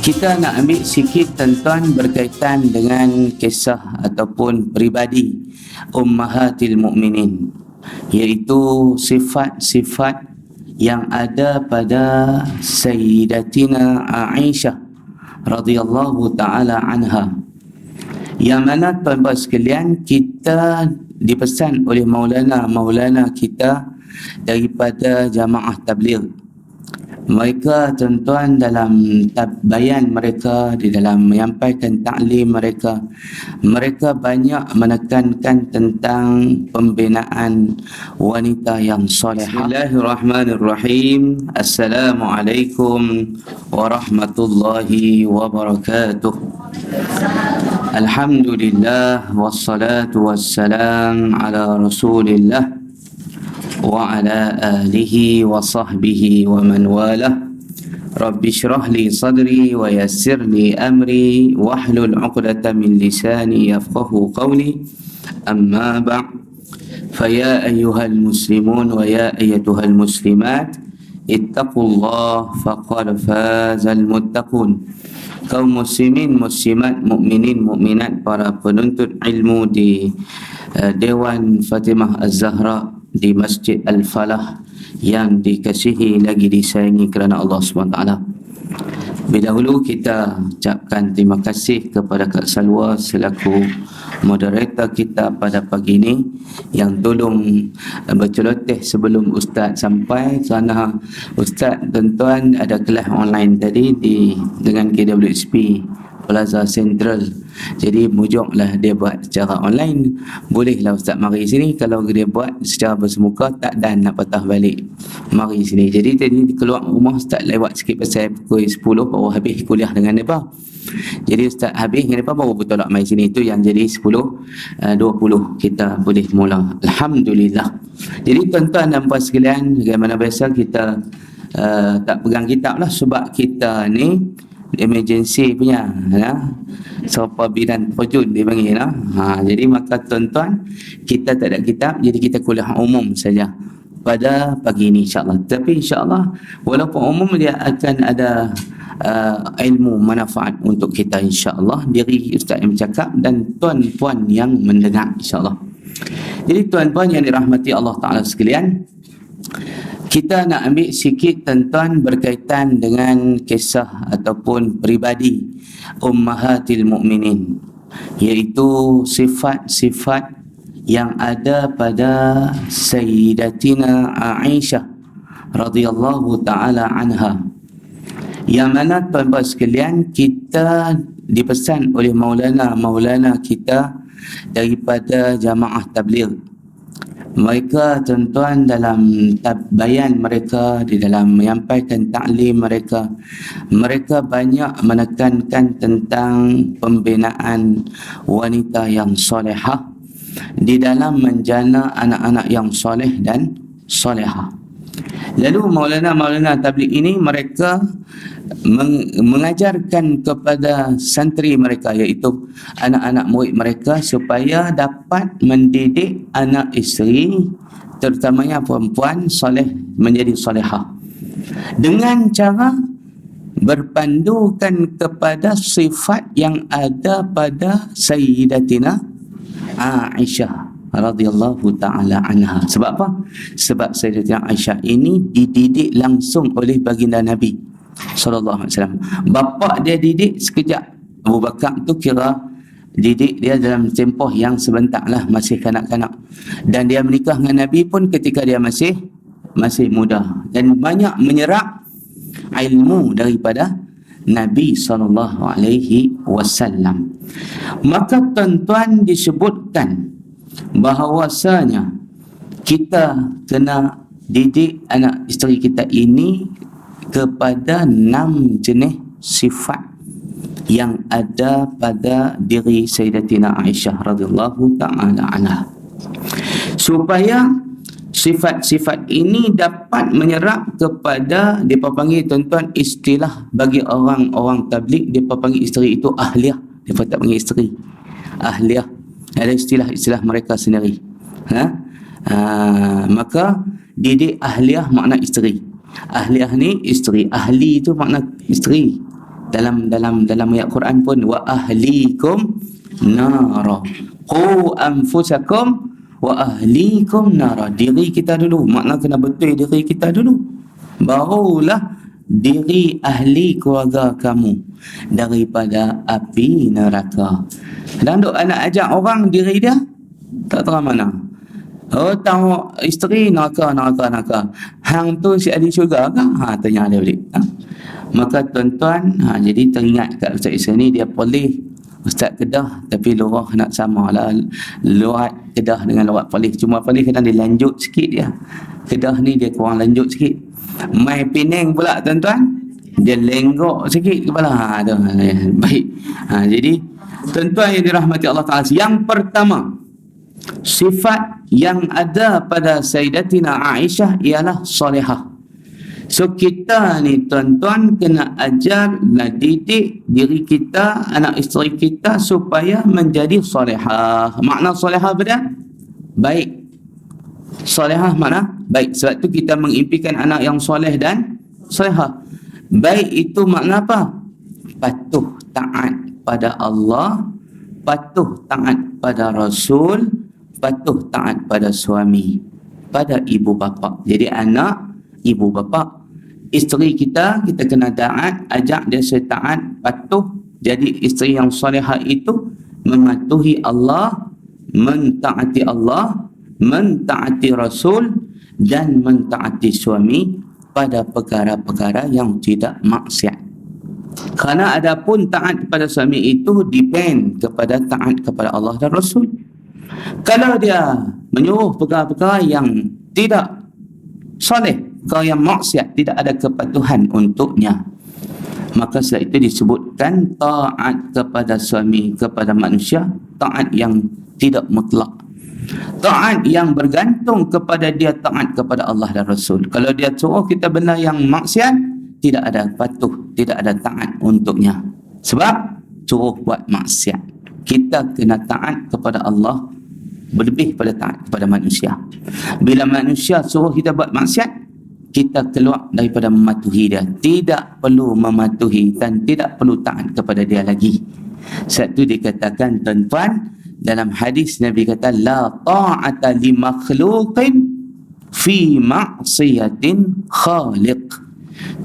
Kita nak ambil sikit tuan-tuan berkaitan dengan kisah ataupun peribadi Ummahatil Mukminin, iaitu sifat-sifat yang ada pada Sayyidatina Aisyah radhiyallahu ta'ala anha, yang mana tuan-tuan sekalian kita dipesan oleh Maulana kita daripada jamaah tabligh. Mereka tuan-tuan dalam bayan mereka, di dalam menyampaikan taklim mereka banyak menekankan tentang pembinaan wanita yang solehah. Bismillahirrahmanirrahim. Assalamualaikum warahmatullahi wabarakatuh. Alhamdulillah wassalatu wassalam ala Rasulillah wa ala alihi wa sahbihi wa man walah. Rabbi shrah li sadri wa yassir li amri wahlul 'uqdatam min lisani yafqahu qawli. Amma ba'd, faya ayyuhal muslimun wa ya ayyatuhal muslimat, ittaqullah faqad fazal muttaqun. Kaum muslimin, muslimat, mukminin, mukminat, para penuntut ilmu di Dewan Fatimah Az-Zahra di Masjid Al-Falah yang dikasihi lagi disayangi kerana Allah SWT. Dahulu kita ucapkan terima kasih kepada Kak Salwa selaku moderator kita pada pagi ini, yang tolong berceloteh sebelum Ustaz sampai, kerana Ustaz tuan-tuan ada kelas online tadi dengan KWSP Plaza Central. Jadi mujuklah dia buat secara online. Bolehlah Ustaz mari sini. Kalau dia buat secara bersemuka, tak dan nak patah balik, mari sini. Jadi tadi keluar rumah Ustaz lewat sikit pasal pukul 10 baru habis kuliah dengan mereka. Jadi Ustaz habis dengan mereka baru bertolak mari sini. Itu yang jadi 10.20 kita boleh mula. Alhamdulillah. Jadi tuan-tuan dan puan sekalian, bagaimana biasa kita tak pegang kitab lah, sebab kita ni emergency punya sopa bidan terjun dia panggil jadi maka tuan-tuan kita tak ada kitab, jadi kita kuliah umum saja pada pagi ini insyaAllah. Tapi insyaAllah walaupun umum, dia akan ada ilmu manfaat untuk kita insyaAllah, diri Ustaz yang bercakap dan tuan-puan yang mendengar insyaAllah. Jadi tuan-puan yang dirahmati Allah Ta'ala sekalian, kita nak ambil sikit tuan-tuan berkaitan dengan kisah ataupun peribadi Ummahatil Mukminin, iaitu sifat-sifat yang ada pada Sayyidatina Aisyah radhiyallahu ta'ala anha, yang mana tuan-tuan sekalian kita dipesan oleh Maulana kita daripada jamaah tabligh. Mereka tuan-tuan dalam bayan mereka, di dalam menyampaikan taklim mereka banyak menekankan tentang pembinaan wanita yang solehah di dalam menjana anak-anak yang soleh dan solehah. Lalu Maulana tabligh ini mereka mengajarkan kepada santri mereka, iaitu anak-anak murid mereka, supaya dapat mendidik anak isteri, terutamanya perempuan, soleh menjadi solehah, dengan cara berpandukan kepada sifat yang ada pada Sayyidatina Aisyah radhiyallahu ta'ala anha. Sebab apa? Sebab Sayyidatina Aisyah ini dididik langsung oleh baginda Nabi sallallahu alaihi wasallam. Bapa dia didik sekejap. Abu Bakar tu kira didik dia dalam tempoh yang sebentar lah, masih kanak-kanak. Dan dia menikah dengan Nabi pun ketika dia masih muda, dan banyak menyerap ilmu daripada Nabi sallallahu alaihi wasallam. Maka tuan-tuan disebutkan bahawasanya kita kena didik anak isteri kita ini kepada 6 jenis sifat yang ada pada diri Sayyidatina Aisyah radhiyallahu ta'ala anha, supaya sifat-sifat ini dapat menyerap kepada, dia panggil tuan-tuan istilah bagi orang-orang tabligh, dia panggil isteri itu ahliyah. Dia tak panggil isteri, ahliyah. Ada istilah-istilah mereka sendiri. Maka didik ahliyah makna isteri. Ahliyah ni isteri, ahli itu makna isteri. dalam ayat Quran pun wa ahlikum nara, qu anfusakum wa ahlikum nara. Diri kita dulu, makna kena betul diri kita dulu, barulah diri ahli keluarga kamu daripada api neraka. Dan duk anak ajak orang diri dia tak tahu mana. Oh, tahu isteri neraka. Hang tu si ahli syurga ke? Tanya dia balik. Maka tuan-tuan, jadi teringat kat Ustaz Isa ni, dia polis Ustaz Kedah, tapi lurah nak samalah. Luat Kedah dengan luat polis. Cuma polis kadang dia lanjut sikit dia. Kedah ni dia kurang lanjut sikit. Mai Penang pula tuan-tuan, dia lenggok sikit kepala. Tu. Baik. Jadi tuan-tuan yang dirahmati Allah Ta'ala, yang pertama, sifat yang ada pada Sayyidatina Aisyah ialah solehah. So kita ni tuan-tuan kena ajar dan didik diri kita, anak isteri kita supaya menjadi solehah. Makna solehah apa dia? Baik. Solehah makna baik. Sebab tu kita mengimpikan anak yang soleh dan solehah. Baik itu makna apa? Patuh taat pada Allah, patuh taat pada Rasul, patuh taat pada suami, pada ibu bapa. Jadi anak, ibu bapa, isteri kita kena taat, ajak dia taat, patuh. Jadi isteri yang solehah itu mematuhi Allah, mentaati Allah, mentaati Rasul, dan mentaati suami pada perkara-perkara yang tidak maksiat. Kerana adapun taat kepada suami itu depend kepada taat kepada Allah dan Rasul. Kalau dia menyuruh perkara-perkara yang tidak soleh, perkara yang maksiat, tidak ada kepatuhan untuknya, maka setelah itu disebutkan taat kepada suami, kepada manusia, taat yang tidak mutlak, taat yang bergantung kepada dia, taat kepada Allah dan Rasul. Kalau dia suruh kita benda yang maksiat, tidak ada patuh, tidak ada taat untuknya, sebab suruh buat maksiat. Kita kena taat kepada Allah berlebih pada taat kepada manusia. Bila manusia suruh kita buat maksiat, kita keluar daripada mematuhi dia, tidak perlu mematuhi dan tidak perlu taat kepada dia lagi. Satu dikatakan tuan-tuan, dalam hadis Nabi kata la ta'ata li makhluqin fi ma'siyatin khaliq.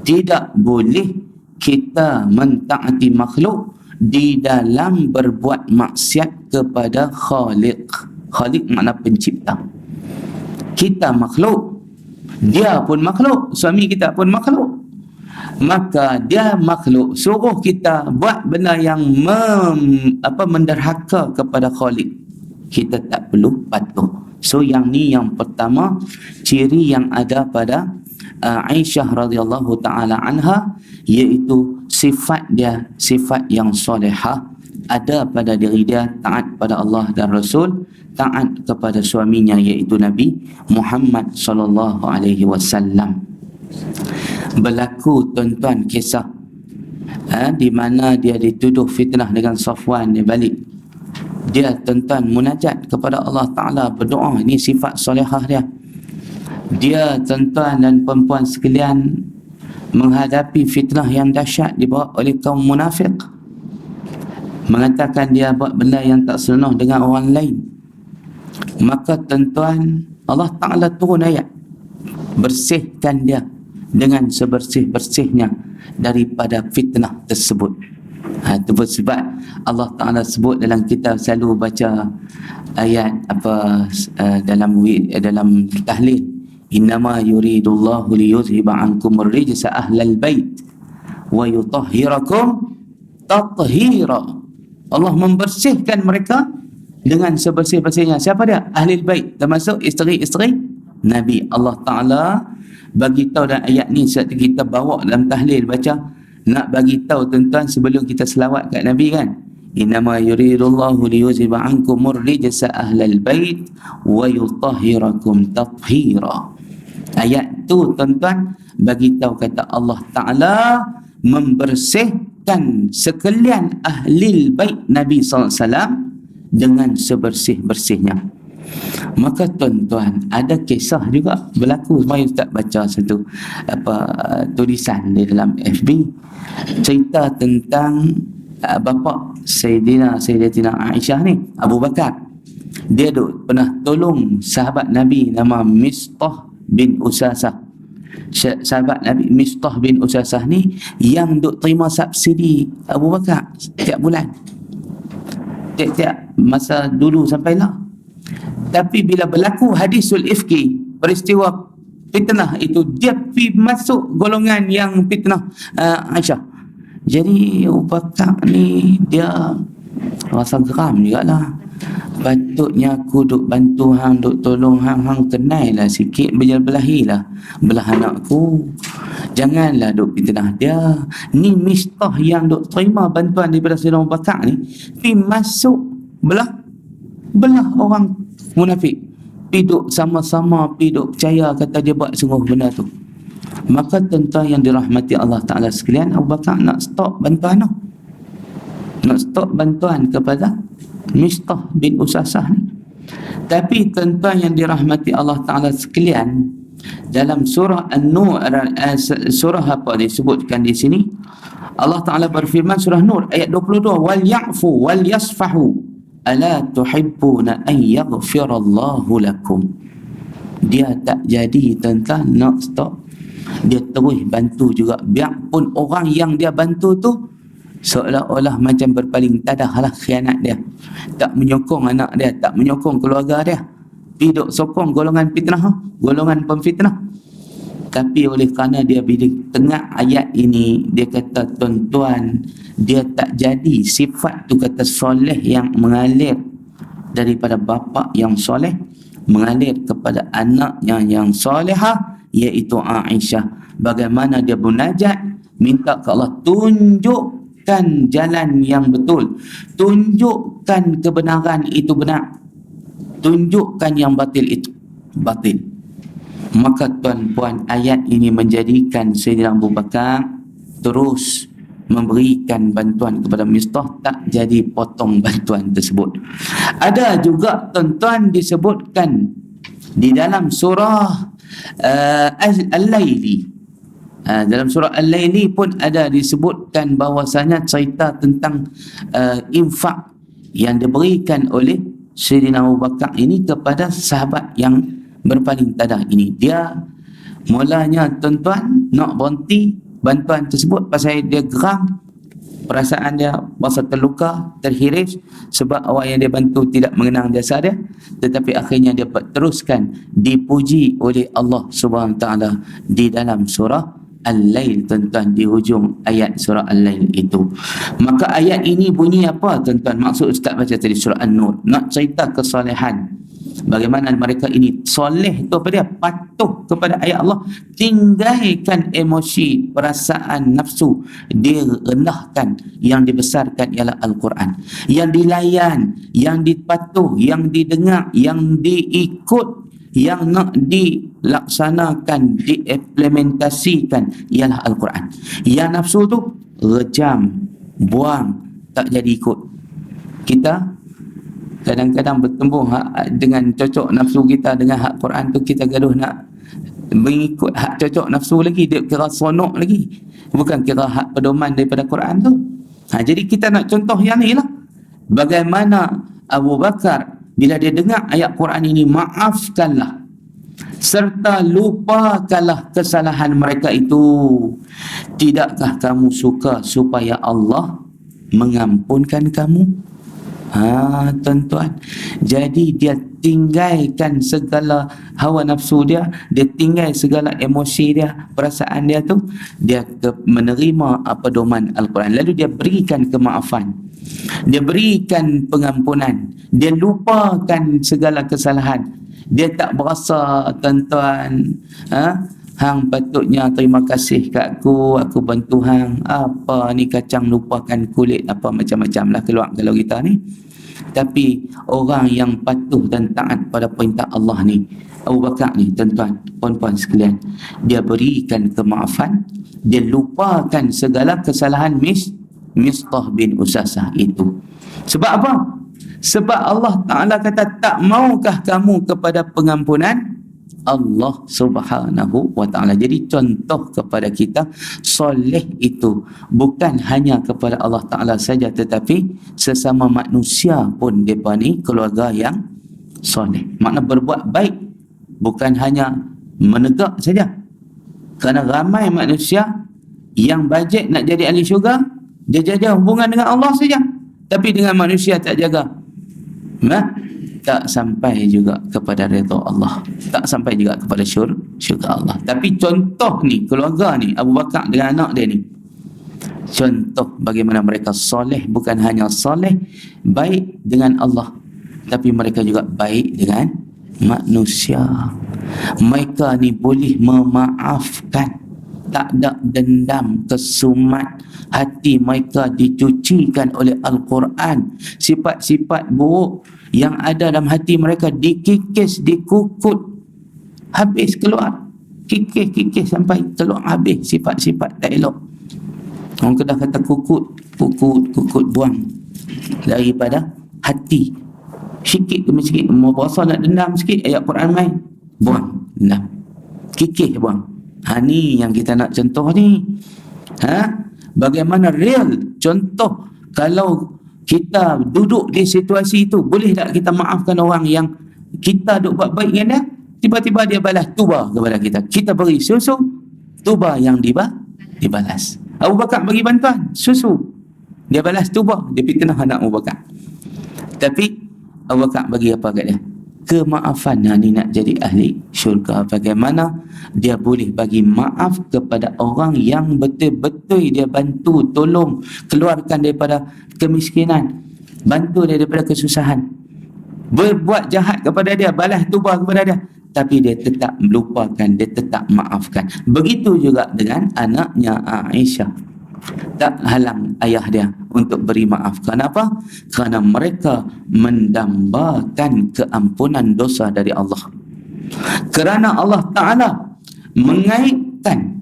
Tidak boleh kita mentaati makhluk di dalam berbuat maksiat kepada Khaliq. Khaliq makna pencipta. Kita makhluk, dia pun makhluk, suami kita pun makhluk. Maka dia makhluk, suruh kita buat benda yang menderhaka kepada Khaliq, kita tak perlu patuh. So yang ni yang pertama, ciri yang ada pada Aisyah radhiyallahu taala anha, iaitu sifat dia, sifat yang solehah ada pada diri dia, taat pada Allah dan Rasul, taat kepada suaminya iaitu Nabi Muhammad sallallahu alaihi wasallam. Berlaku tuan-tuan kisah di mana dia dituduh fitnah dengan Safwan, dia balik. Dia tuan-tuan munajat kepada Allah Ta'ala, berdoa. Ini sifat solehah dia. Dia tuan-tuan dan perempuan sekalian menghadapi fitnah yang dahsyat dibawa oleh kaum munafik, mengatakan dia buat benda yang tak senonoh dengan orang lain. Maka tuan-tuan, Allah Ta'ala turun ayat, bersihkan dia dengan sebersih-bersihnya daripada fitnah tersebut. Itu sebab Allah Ta'ala sebut dalam kitab, selalu baca ayat dalam tahlil, innama yuridullahu liyuzhiba ankum ar-rijsa ahlal bait wa yutahhirakum tathira. Allah membersihkan mereka dengan sebersih-bersihnya. Siapa dia? Ahlul bait, termasuk isteri-isteri Nabi. Allah Ta'ala bagi tahu dalam ayat ni, saat kita bawa dalam tahlil baca, nak bagi tahu tuan-tuan sebelum kita selawat kat Nabi kan, innama yuridullahu liyuzhiba ankum ar-rijsa ahlal bait wa yutahhirakum tathira. Ayat tu tuan-tuan bagi tahu kata Allah Ta'ala membersihkan sekalian ahli bait Nabi SAW dengan sebersih-bersihnya. Maka tuan-tuan, ada kisah juga berlaku. Mari Ustaz baca satu tulisan di dalam FB, cerita tentang bapa Sayyidatina Aisyah ni, Abu Bakar. Dia pernah tolong sahabat Nabi nama Mistah bin Usasah. Sahabat Nabi Mistah bin Usasah ni yang duk terima subsidi Abu Bakar setiap bulan, tiap masa dulu sampailah. Tapi bila berlaku hadisul ifki, peristiwa fitnah itu, dia pergi masuk golongan yang fitnah Aisyah. Jadi Abu Bakar ni dia rasa geram jugalah. Patutnya aku duk bantu hang, duk tolong hang, hang kenailah sikit, belahilah belah anakku. Janganlah duk fitnah dia. Ni Mistah yang duk terima bantuan daripada Sayyidina Abu Bakar ni, pergi masuk belah orang munafik, pergi duk sama-sama, pergi duk percaya kata dia buat sungguh benda tu. Maka tuan-tuan yang dirahmati Allah Ta'ala sekalian, Abu Bakar nak stop bantuan tu, nak stop bantuan kepada Mistah bin Usasah ni. Tapi tuan-tuan yang dirahmati Allah Ta'ala sekalian, dalam surah An-Nur, surah apa disebutkan di sini, Allah Ta'ala berfirman, surah Nur ayat 22, wal ya'fu wal yasfahu ala tuhibbuna an yaghfirallahu lakum. Dia tak jadi tuan-tuan nak stop, dia terus bantu juga, biarpun orang yang dia bantu tu seolah-olah macam berpaling tadah lah, khianat dia, tak menyokong anak dia, tak menyokong keluarga dia, hidup sokong golongan fitnah, golongan pemfitnah. Tapi oleh kerana dia bila tengah ayat ini, dia kata tuan-tuan, dia tak jadi sifat tu, kata soleh yang mengalir daripada bapa yang soleh mengalir kepada anak yang solehah, iaitu Aisyah. Bagaimana dia munajat minta ke Allah, tunjukkan jalan yang betul, tunjukkan kebenaran itu benar, tunjukkan yang batil itu batil. Maka tuan-puan, ayat ini menjadikan Sayyidina Abu Bakar terus memberikan bantuan kepada Mistah, tak jadi potong bantuan tersebut. Ada juga tuan-tuan disebutkan di dalam surah Al-Laili. Dalam surah Al-Laili pun ada disebutkan bahawasanya cerita tentang infak yang diberikan oleh Sayyidina Abu Bakar ini kepada sahabat yang berpaling tadah ini. Dia mulanya tuan-tuan nak berhenti bantuan tersebut pasal dia geram, perasaan dia rasa terluka, terhiris sebab orang yang dia bantu tidak mengenang jasa dia. Tetapi akhirnya dia teruskan dipuji oleh Allah Subhanahu Taala di dalam surah Al-Lail, tuan-tuan, di hujung ayat surah Al-Lail itu. Maka ayat ini bunyi apa tuan-tuan? Maksud Ustaz baca tadi surah An-Nur, nak cerita kesalehan, bagaimana mereka ini soleh tu apa dia? Patuh kepada ayat Allah, tinggalkan emosi, perasaan nafsu, direndahkan. Yang dibesarkan ialah Al-Quran, yang dilayan, yang dipatuh, yang didengar, yang diikut, yang nak dilaksanakan, diimplementasikan ialah Al-Quran. Yang nafsu tu rejam, buang, tak jadi ikut. Kita kadang-kadang bertembung dengan cocok nafsu kita dengan hak Quran tu, kita gaduh nak mengikut hak cocok nafsu lagi, dia kira sonok lagi, bukan kira hak pedoman daripada Quran tu. Jadi kita nak contoh yang ni lah, bagaimana Abu Bakar bila dia dengar ayat Quran ini, maafkanlah serta lupakanlah kesalahan mereka itu. Tidakkah kamu suka supaya Allah mengampunkan kamu? Tuan-tuan, jadi dia tinggalkan segala hawa nafsu dia, dia tinggal segala emosi dia, perasaan dia tu, dia menerima pedoman Al-Quran, lalu dia berikan kemaafan, dia berikan pengampunan, dia lupakan segala kesalahan. Dia tak berasa tuan-tuan, hang patutnya terima kasih kat aku bantu hang, apa ni kacang lupakan kulit, apa macam-macam lah keluar kalau kita ni. Tapi orang yang patuh dan taat pada perintah Allah ni, Abu Bakar ni tuan-tuan, puan-puan sekalian, dia berikan kemaafan, dia lupakan segala kesalahan Mistah bin Usasah itu. Sebab apa? Sebab Allah Ta'ala kata, tak maukah kamu kepada pengampunan Allah Subhanahu wa Ta'ala. Jadi contoh kepada kita, soleh itu bukan hanya kepada Allah Ta'ala saja, tetapi sesama manusia pun mereka ni keluarga yang soleh. Makna berbuat baik bukan hanya menegak saja. Kerana ramai manusia yang bajet nak jadi ahli syurga, dia jaga hubungan dengan Allah saja, tapi dengan manusia tak jaga, tak sampai juga kepada redha Allah, tak sampai juga kepada syurga Allah. Tapi contoh ni, keluarga ni, Abu Bakar dengan anak dia ni, contoh bagaimana mereka soleh, bukan hanya soleh baik dengan Allah, tapi mereka juga baik dengan manusia. Mereka ni boleh memaafkan, tak ada dendam, kesumat, hati mereka dicucikan oleh Al-Quran. Sifat-sifat buruk yang ada dalam hati mereka dikikis, dikukut, habis keluar, kikis sampai keluar habis sifat-sifat tak elok. Orang Kedah kata kukut buang daripada hati. Sikit demi sikit, mau berasa nak dendam sikit, ayat Quran main, buang, dendam, kikis buang. Ni yang kita nak contoh ni. Bagaimana real contoh, kalau kita duduk di situasi itu, boleh tak kita maafkan orang yang kita duk buat baik dengan dia, tiba-tiba dia balas tuba kepada kita, kita beri susu, tuba yang dibalas. Abu Bakar bagi bantuan, susu, dia balas tuba, dia fitnah anak Abu Bakar. Tapi Abu Bakar bagi apa kat dia? Kemaafan. Ni nak jadi ahli syurga. Bagaimana dia boleh bagi maaf kepada orang yang betul-betul dia bantu, tolong, keluarkan daripada kemiskinan, bantu dia daripada kesusahan, berbuat jahat kepada dia, balas tuba kepada dia, tapi dia tetap melupakan, dia tetap maafkan. Begitu juga dengan anaknya Aisyah, tak halang ayah dia untuk beri maaf. Kenapa? Kerana mereka mendambakan keampunan dosa dari Allah. Kerana Allah Ta'ala mengaitkan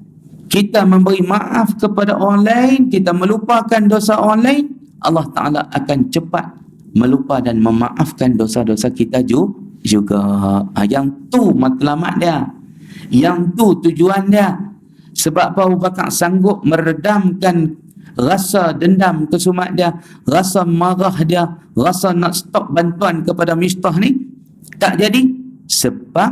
kita memberi maaf kepada orang lain, kita melupakan dosa orang lain, Allah Ta'ala akan cepat melupa dan memaafkan dosa-dosa kita juga. Yang tu matlamat dia, yang tu tujuan dia. Sebab Abu Bakar sanggup meredamkan rasa dendam, kesumat dia, rasa marah dia, rasa nak stop bantuan kepada Mistah ni, tak jadi. Sebab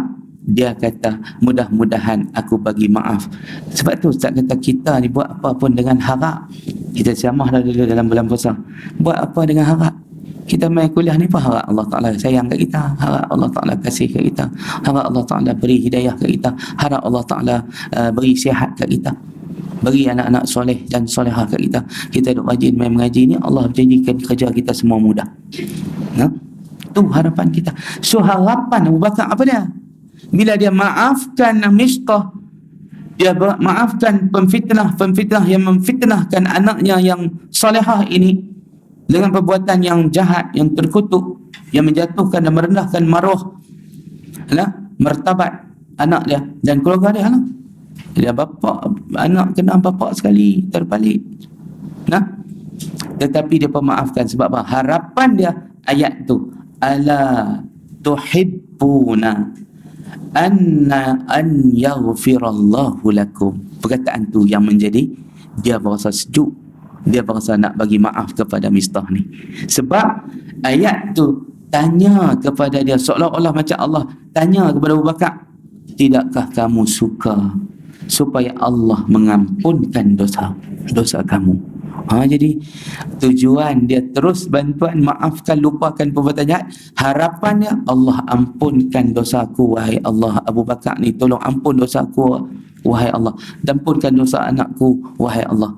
dia kata, mudah-mudahan aku bagi maaf. Sebab tu Ustaz kata, kita ni buat apa pun dengan harap. Kita ceramah dah dulu dalam bulan puasa, buat apa dengan harap. Kita main kuliah ni apa harap Allah Ta'ala sayang kat kita, harap Allah Ta'ala kasih kat kita, harap Allah Ta'ala beri hidayah kat kita, harap Allah Ta'ala beri sihat kat kita, beri anak-anak soleh dan solehah kat kita. Kita duk rajin main mengaji ni, Allah jadikan kerja kita semua mudah. Tu harapan kita. So harapan Abu Bakar apa dia? Bila dia maafkan Mistah, dia maafkan pemfitnah yang memfitnahkan anaknya yang solehah ini dengan perbuatan yang jahat, yang terkutuk, yang menjatuhkan dan merendahkan maruah, martabat anak dia dan keluarga dia. Dia bapa, anak kena bapa sekali terpalit. Tetapi dia pemaafkan sebab apa? Harapan dia ayat tu, ala tuhibbuna an yaghfirallahu lakum. Perkataan tu yang menjadi dia berasa sejuk, dia berasa nak bagi maaf kepada Mistah ni. Sebab ayat tu tanya kepada dia, seolah-olah macam Allah tanya kepada Abu Bakar, tidakkah kamu suka supaya Allah mengampunkan dosa kamu? Jadi tujuan dia terus bantuan, maafkan, lupakan perbuatan jahat. Harapannya Allah ampunkan dosaku, wahai Allah. Abu Bakar ni tolong ampun dosaku, wahai Allah. Dan ampunkan dosa anakku, wahai Allah,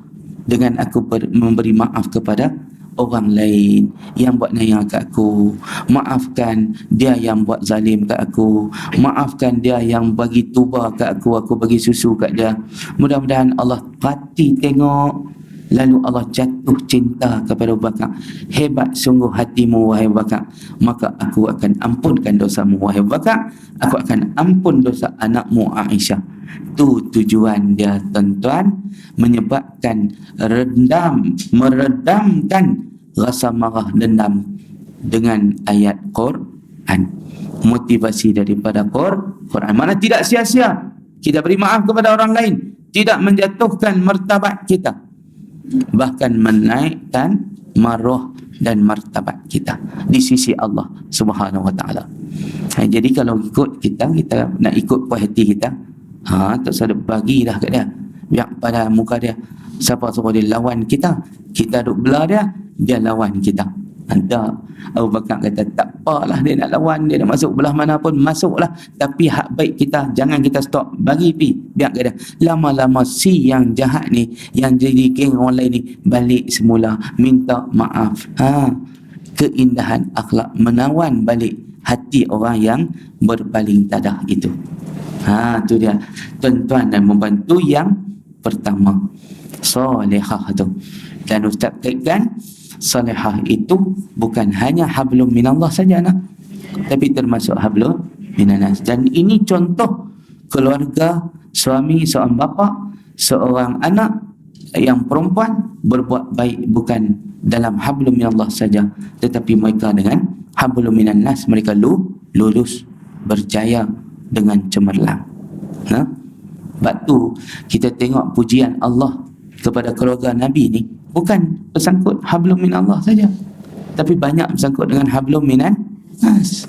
dengan aku memberi maaf kepada orang lain yang buat naya kat aku. Maafkan dia yang buat zalim kat aku. Maafkan dia yang bagi tuba kat aku bagi susu kat dia. Mudah-mudahan Allah perhati tengok, lalu Allah jatuh cinta kepada Abu Bakar. Hebat sungguh hatimu, wahai Abu Bakar. Maka aku akan ampunkan dosamu, wahai Abu Bakar. Aku akan ampun dosa anakmu Aisyah. Tu tujuan dia, tuan-tuan, menyebabkan meredamkan rasa marah, dendam dengan ayat Quran, motivasi daripada Quran. Mana tidak sia-sia kita beri maaf kepada orang lain, tidak menjatuhkan martabat kita, bahkan menaikkan maruah dan martabat kita di sisi Allah Subhanahu wa taala. Jadi kalau ikut kita nak ikut puas hati kita, tak usah bagilah kat dia, biar pada muka dia. Siapa suruh dia lawan kita, kita duk belah dia lawan kita. Ada Abu Bakar kata, tak apalah dia nak lawan, dia nak masuk belah mana pun masuklah, tapi hak baik kita jangan kita stop, bagi pi, biar dia lama-lama si yang jahat ni, yang jadi geng orang lain ni balik semula minta maaf. Keindahan akhlak menawan balik hati orang yang berpaling tadah itu. Tu dia tuan-tuan dan membantu yang pertama, solehah tu. Dan Ustaz kaitkan salihah itu bukan hanya hablum minallah saja nak, tapi termasuk hablum minanas. Dan ini contoh keluarga, suami, seorang bapa, seorang anak yang perempuan berbuat baik bukan dalam hablum minallah saja, tetapi mereka dengan hablum minanas, mereka lulus berjaya dengan cemerlang. Sebab tu kita tengok pujian Allah kepada keluarga Nabi ni bukan bersangkut hablum minallah saja, tapi banyak bersangkut dengan hablum minan nas.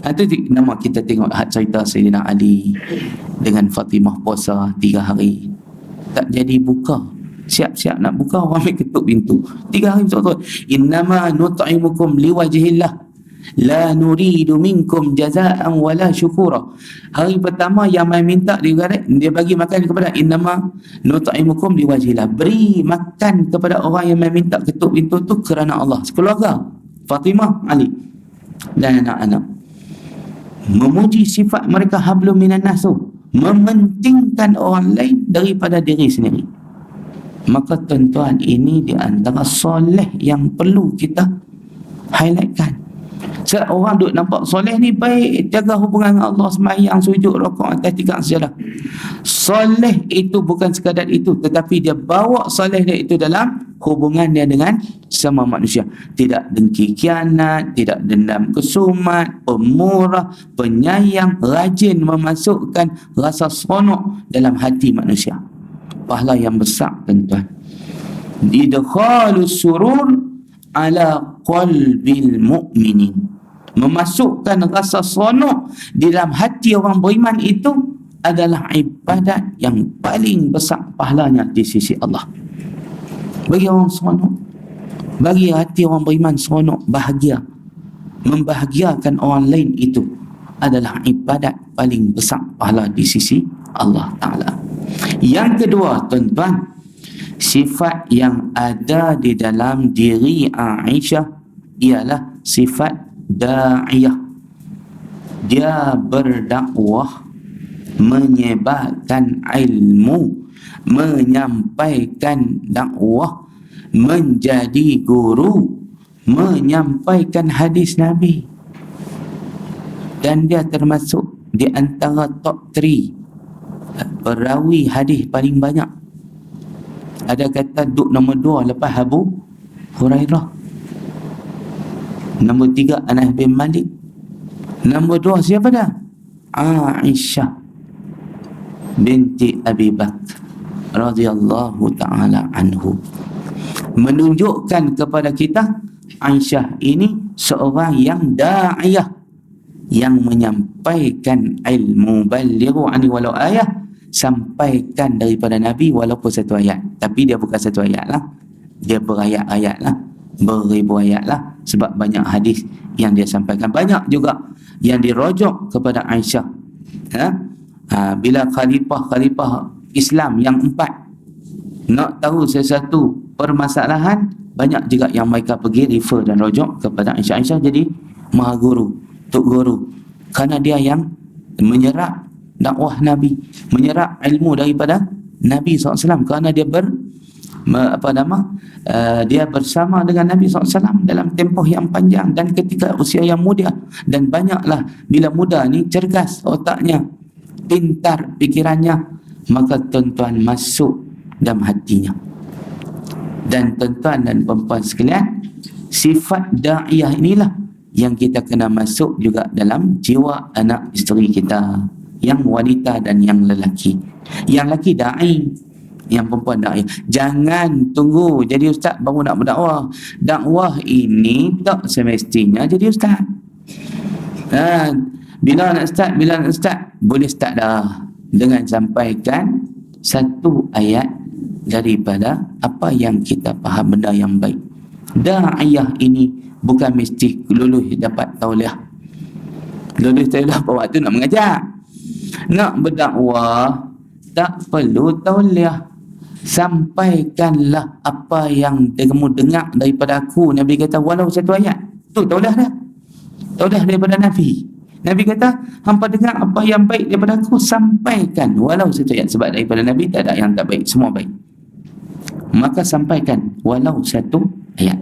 Itu nama kita tengok cerita Sayyidina Ali dengan Fatimah puasa 3 hari, tak jadi buka, siap-siap nak buka, orang ambil ketuk pintu 3 hari betul-betul. Innama nut'imukum liwajhillah la nuridu minkum jazaan wala syukura. Hari pertama yang mai minta dia bagi makan kepada innama nut'imukum liwajhillah, beri makan kepada orang yang mai minta ketuk pintu tu kerana Allah. Keluarga Fatimah, Ali dan anak-anak memuji sifat mereka hablum minan nas, mementingkan orang lain daripada diri sendiri. Maka tuan-tuan, ini di antara soleh yang perlu kita highlightkan. Orang duk nampak soleh ni baik, jaga hubungan dengan Allah, sembahyang, sujud, rakaat atas 3 sajadah. Soleh itu bukan sekadar itu, tetapi dia bawa soleh dia itu dalam hubungan dia dengan sama manusia. Tidak dengki khianat, tidak dendam kesumat, pemurah, penyayang, rajin memasukkan rasa seronok dalam hati manusia. Pahala yang besar tuan-tuan. Idkhalus surur ala qalbil mu'minin, memasukkan rasa seronok di dalam hati orang beriman itu adalah ibadat yang paling besar pahalanya di sisi Allah. Bagi orang seronok, bagi hati orang beriman seronok, bahagia, membahagiakan orang lain, itu adalah ibadat paling besar pahala di sisi Allah Ta'ala. Yang kedua tuan-tuan, sifat yang ada di dalam diri Aisyah ialah sifat da'iyah. Dia berdakwah, menyebarkan ilmu, menyampaikan dakwah, menjadi guru, menyampaikan hadis Nabi. Dan dia termasuk di antara top 3 perawi hadis paling banyak. Ada kata duduk nombor 2 lepas Abu Hurairah. Nombor 3 Anas bin Malik. Nombor 2 siapa dah? Aisyah binti Abi Bakar radhiyallahu ta'ala anhu. Menunjukkan kepada kita Aisyah ini seorang yang da'iyah, yang menyampaikan ilmu, balighu anni walau ayah, sampaikan daripada Nabi walaupun satu ayat. Tapi dia bukan satu ayat lah, dia berayat-ayat lah, beribu ayat lah, sebab banyak hadis yang dia sampaikan. Banyak juga yang dirujuk kepada Aisyah. Bila khalifah Islam yang 4 nak tahu sesuatu permasalahan, banyak juga yang mereka pergi refer dan rujuk kepada Aisyah. Aisyah jadi maha guru, tok guru, kerana dia yang menyerap dakwah Nabi, menyerap ilmu daripada Nabi SAW, kerana dia dia bersama dengan Nabi SAW dalam tempoh yang panjang dan ketika usia yang muda. Dan banyaklah bila muda ni cergas otaknya, pintar fikirannya, maka tuan-tuan masuk dalam hatinya. Dan tuan-tuan dan perempuan sekalian, sifat da'iyah inilah yang kita kena masuk juga dalam jiwa anak isteri kita, yang wanita dan yang lelaki. Yang lelaki da'i, yang perempuan da'i. Jangan tunggu jadi ustaz baru nak berdakwah. Dakwah ini tak semestinya jadi ustaz. Bila nak start boleh start dah dengan sampaikan satu ayat daripada apa yang kita faham, benda yang baik. Da'iyah ini bukan mesti lulus dapat tauliah. Lulus tauliah apa waktu nak mengajar. Nak berdakwah tak perlu tauliah. Sampaikanlah apa yang kamu dengar daripada aku. Nabi kata walau satu ayat. Tu tauliah dah. Tauliah daripada Nabi. Nabi kata hampa dengar apa yang baik daripada aku, sampaikan walau satu ayat. Sebab daripada Nabi tak ada yang tak baik, semua baik. Maka sampaikan walau satu ayat.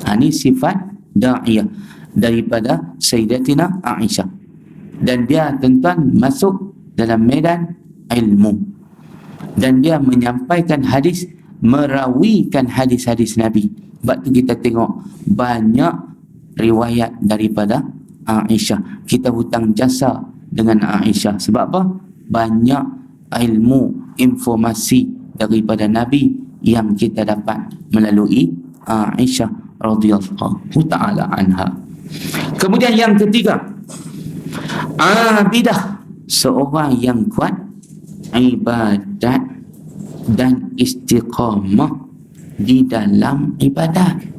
Ini sifat da'iyah daripada Sayyidatina Aisyah. Dan dia tuan-tuan masuk dalam medan ilmu. Dan dia menyampaikan hadis, merawikan hadis-hadis Nabi. Sebab tu kita tengok banyak riwayat daripada Aisyah. Kita hutang jasa dengan Aisyah. Sebab apa? Banyak ilmu, informasi daripada Nabi yang kita dapat melalui Aisyah radhiyallahu ta'ala anha. Kemudian yang ketiga, abidah, seorang yang kuat ibadat dan istiqamah di dalam ibadat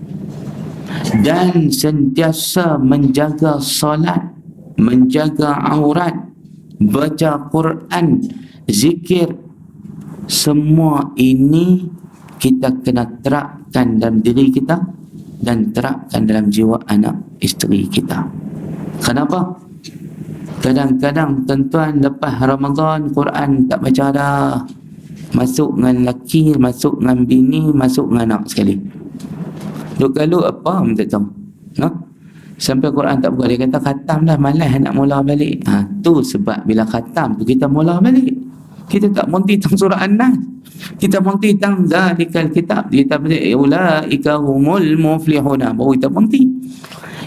dan sentiasa menjaga solat, menjaga aurat, baca Quran, zikir. Semua ini kita kena terapkan dalam diri kita dan terapkan dalam jiwa anak isteri kita. Kenapa? Kadang-kadang tuan-tuan lepas Ramadan Quran tak baca dah. Masuk dengan lelaki, masuk dengan bini, masuk dengan anak sekali. Duk galu apa minta tahu. Sampai Quran tak buka, dia kata khatam dah, malas nak mula balik. Tu sebab bila khatam tu kita mula balik. Kita tak monti tentang surah An-Nas. Kita monti tentang zalikal kitab. Kita baca ulaika humul muflihuna, baru kita monti.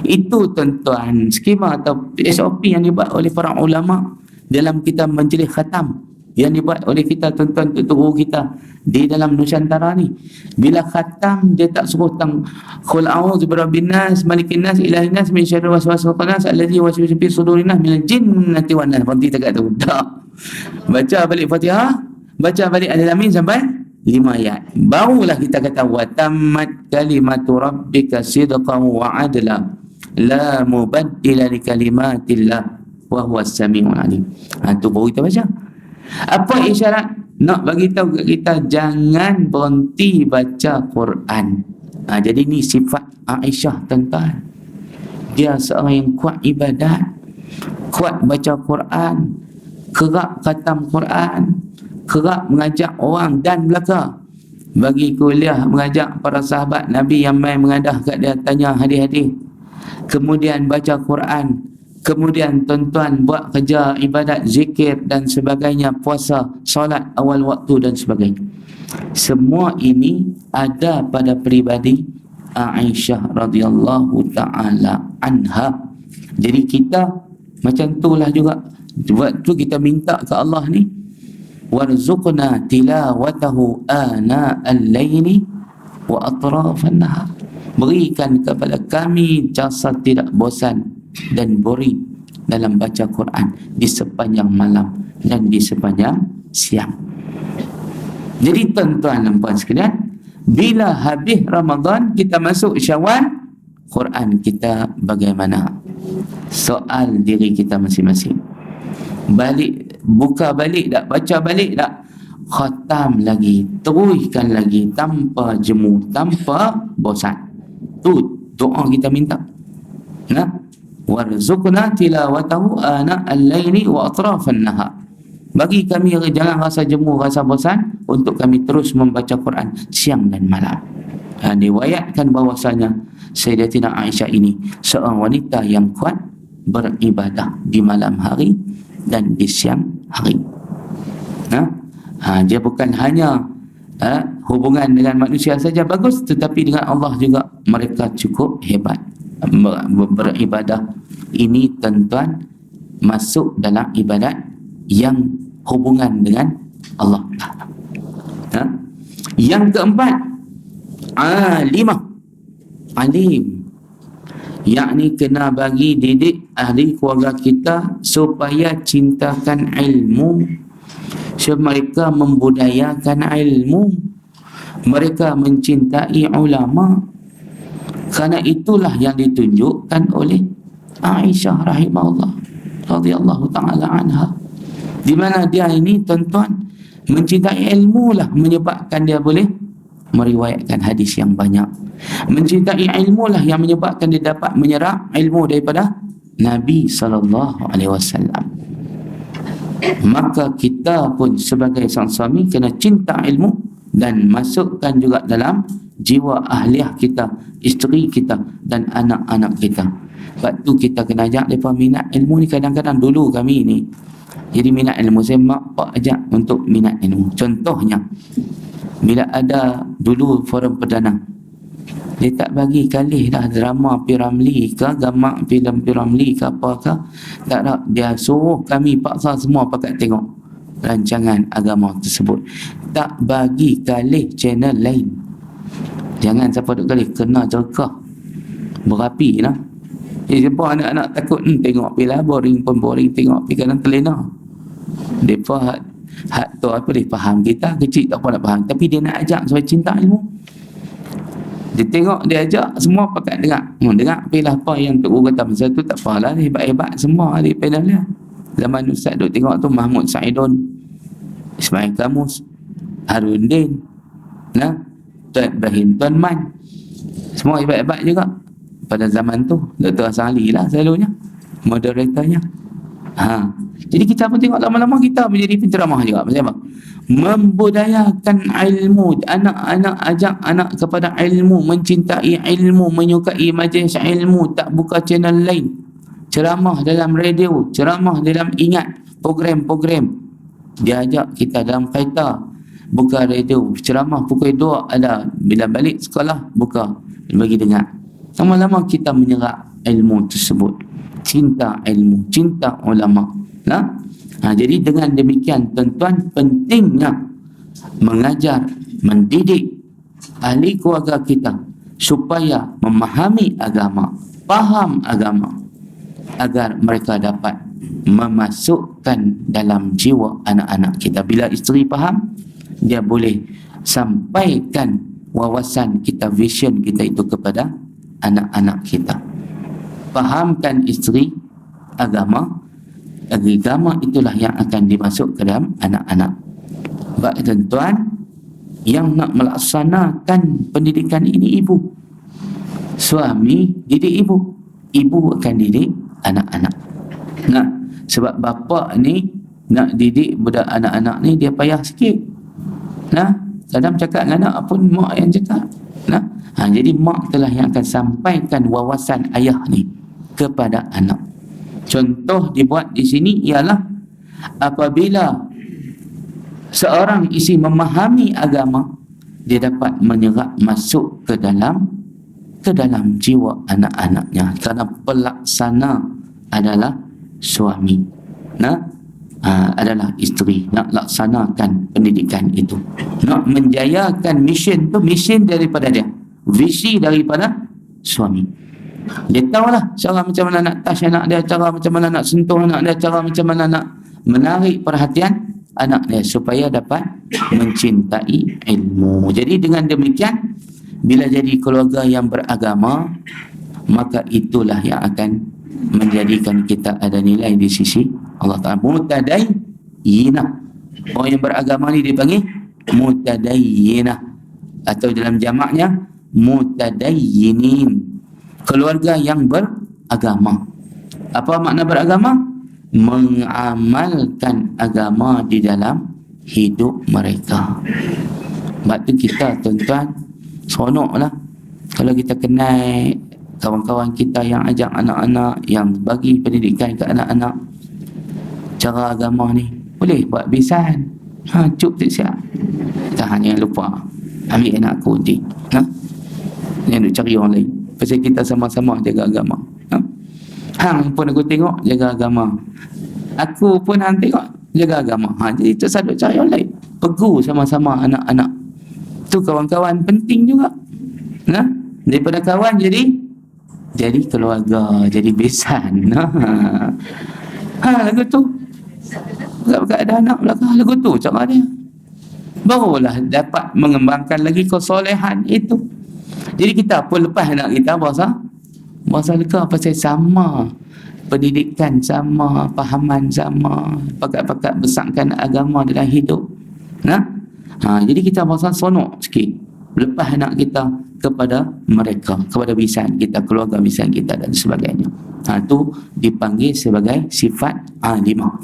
Itu tuan-tuan skema atau SOP yang dibuat oleh para ulama dalam kita menjadi khatam, yang dibuat oleh kita tuan-tuan untuk guru kita di dalam Nusantara ni. Bila khatam dia tak suruh tentang qul a'udzu birabbin nas malikin nas ilahin nas min syarri waswasil khannas allazi yuwaswisu fi sudurin nas minal jinnati wan nas. Berhenti dekat tu. Tak. Baca balik Fatihah, baca balik Al-Amin sampai 5 ayat. Barulah kita kata wa tammat kalimatu rabbika sidqan wa adla la mubaddila li kalimatillah wa huwas samiul alim. Tu baru kita baca. Apa isyarat? Nak bagi tahu kat kita jangan berhenti baca Quran. Jadi ni sifat Aisyah tuan-tuan. Dia seorang yang kuat ibadat, kuat baca Quran, kerap khatam Quran, kerap mengajak orang dan belaka. Bagi kuliah mengajak para sahabat Nabi yang main mengadah kat dia, tanya hadis-hadis. Kemudian baca Quran. Kemudian tuan-tuan buat kerja ibadat, zikir dan sebagainya, puasa, solat awal waktu dan sebagainya. Semua ini ada pada peribadi Aisyah radhiyallahu ta'ala anha. Jadi kita macam itulah juga. Waktu kita minta ke Allah ni, warzuqna tilawatahu ana al-laili wa atrafan nahar. Berikan kepada kami jasa tidak bosan dan boring dalam baca Quran di sepanjang malam dan di sepanjang siang. Jadi tuan-tuan dan puan sekalian, bila habis Ramadan kita masuk Syawal, Quran kita bagaimana? Soal diri kita masing-masing. Balik, buka balik tak? Baca balik tak? Khatam lagi, teruskan lagi tanpa jemu, tanpa bosan. Tu doa kita minta. Warzuqna tilawatahu ana al-laili wa atrafan nahar. Bagi kami jangan rasa jemu, rasa bosan untuk kami terus membaca Quran siang dan malam. Diriwayatkan bahwasanya Sayyidatina Aisyah ini seorang wanita yang kuat beribadah di malam hari dan di siang hari. Dia bukan hanya hubungan dengan manusia saja bagus, tetapi dengan Allah juga mereka cukup hebat beribadah. Ini tuan-tuan masuk dalam ibadat yang hubungan dengan Allah. Yang keempat, alimah, alim, yakni kena bagi didik ahli keluarga kita supaya cintakan ilmu, mereka membudayakan ilmu, mereka mencintai ulama. Kerana itulah yang ditunjukkan oleh Aisyah rahimahullah radhiyallahu ta'ala anha, di mana dia ini tuan-tuan mencintai ilmu lah menyebabkan dia boleh meriwayatkan hadis yang banyak. Mencintai ilmu lah yang menyebabkan dia dapat menyerap ilmu daripada Nabi SAW. Maka kita pun sebagai sang suami kena cinta ilmu dan masukkan juga dalam jiwa ahliah kita, isteri kita dan anak-anak kita. Sebab tu kita kena ajak mereka minat ilmu ni. Kadang-kadang dulu kami ni jadi minat ilmu, saya mak pak ajak untuk minat ilmu. Contohnya bila ada dulu forum perdana, dia tak bagi kalih dah drama P.Ramlee ke, gambar filem P.Ramlee ke apakah, tak ada. Dia suruh kami paksa semua pakat tengok rancangan agama tersebut. Tak bagi kalih channel lain. Jangan siapa duk kalih, kena jerkah berapi lah. Siapa anak-anak takut tengok pi lah, boring pun boring, tengok pi kadang terlena. Mereka hak tu apa, dia faham kita kecil tak apa nak faham, tapi dia nak ajak supaya cinta ilmu. Dia tengok, dia ajak semua pakat dengar. Dengar pi lah apa yang Tok Guru kata. Masa tu tak apalah, hebat-hebat semua di panel dia. Zaman Ustaz duk tengok tu Mahmud Saidon, Ismail Kamus, Harundin, Tuan Ibrahim Tuan Man, semua hebat-hebat juga pada zaman tu. Dr. Hassan Ali lah selalunya moderatornya. Jadi kita pun tengok lama-lama kita menjadi penceramah juga. Macam apa? Membudayakan ilmu, anak-anak, ajak anak kepada ilmu, mencintai ilmu, menyukai majlis ilmu, tak buka channel lain, ceramah dalam radio, ceramah dalam, ingat program-program dia ajak kita dalam kereta, buka radio, ceramah pukul 2 ada, bila balik sekolah buka bagi dengar. Lama-lama kita menyerap ilmu tersebut, cinta ilmu, cinta ulama. Jadi dengan demikian tuan-tuan, pentingnya mengajar, mendidik ahli keluarga kita supaya memahami agama, faham agama, agar mereka dapat memasukkan dalam jiwa anak-anak kita. Bila isteri faham, dia boleh sampaikan wawasan kita, vision kita itu kepada anak-anak kita. Fahamkan isteri agama, agama itulah yang akan dimasuk ke dalam anak-anak. Sebab tuan-tuan, yang nak melaksanakan pendidikan ini ibu. Suami didik ibu, ibu akan didik anak-anak. Sebab bapa ni nak didik budak anak-anak ni, dia payah sikit. Kadang cakap dengan anak pun mak yang cakap. Jadi mak telah yang akan sampaikan wawasan ayah ni kepada anak. Contoh dibuat di sini ialah apabila seorang isteri memahami agama, dia dapat menyerap masuk ke dalam jiwa anak-anaknya, kerana pelaksana adalah suami, adalah isteri, nak laksanakan pendidikan itu, nak menjayakan mission tu, mission daripada dia, visi daripada suami. Dia tahulah cara macam mana nak touch anak dia, cara macam mana nak sentuh anak dia, cara macam mana nak menarik perhatian anak dia supaya dapat mencintai ilmu. Jadi dengan demikian, bila jadi keluarga yang beragama, maka itulah yang akan menjadikan kita ada nilai di sisi Allah Ta'ala. Mutadayyinah. Orang yang beragama ni dipanggil mutadayyinah, atau dalam jamaknya mutadayyinin. Keluarga yang beragama. Apa makna beragama? Mengamalkan agama di dalam hidup mereka. Sebab tu kita tuan-tuan seronoklah kalau kita kenal kawan-kawan kita yang ajak anak-anak, yang bagi pendidikan ke anak-anak cara agama ni. Boleh buat bisan, Cuk tak siap. Tahan, jangan lupa. Ambil anak aku nanti. Jangan duk cari orang lain. Pasal kita sama-sama jaga agama. Hang pun aku tengok jaga agama. Aku pun hang tengok jaga agama. Jadi tak sadut cari orang lain. Pegu sama-sama anak-anak. Tu kawan-kawan penting juga. Daripada kawan jadi keluarga, jadi besan. Lagu tu. Bukan ada anak belakang. Lagu tu cara dia. Barulah dapat mengembangkan lagi kesolehan itu. Jadi kita pun lepas anak kita bahasa lega pasal sama. Pendidikan sama, fahaman sama, pakat-pakat besarkan agama dalam hidup. Jadi kita bahasa sonok sikit. Lepas anak kita kepada mereka, kepada bisan kita, keluarga bisan kita dan sebagainya. Itu dipanggil sebagai sifat alimah.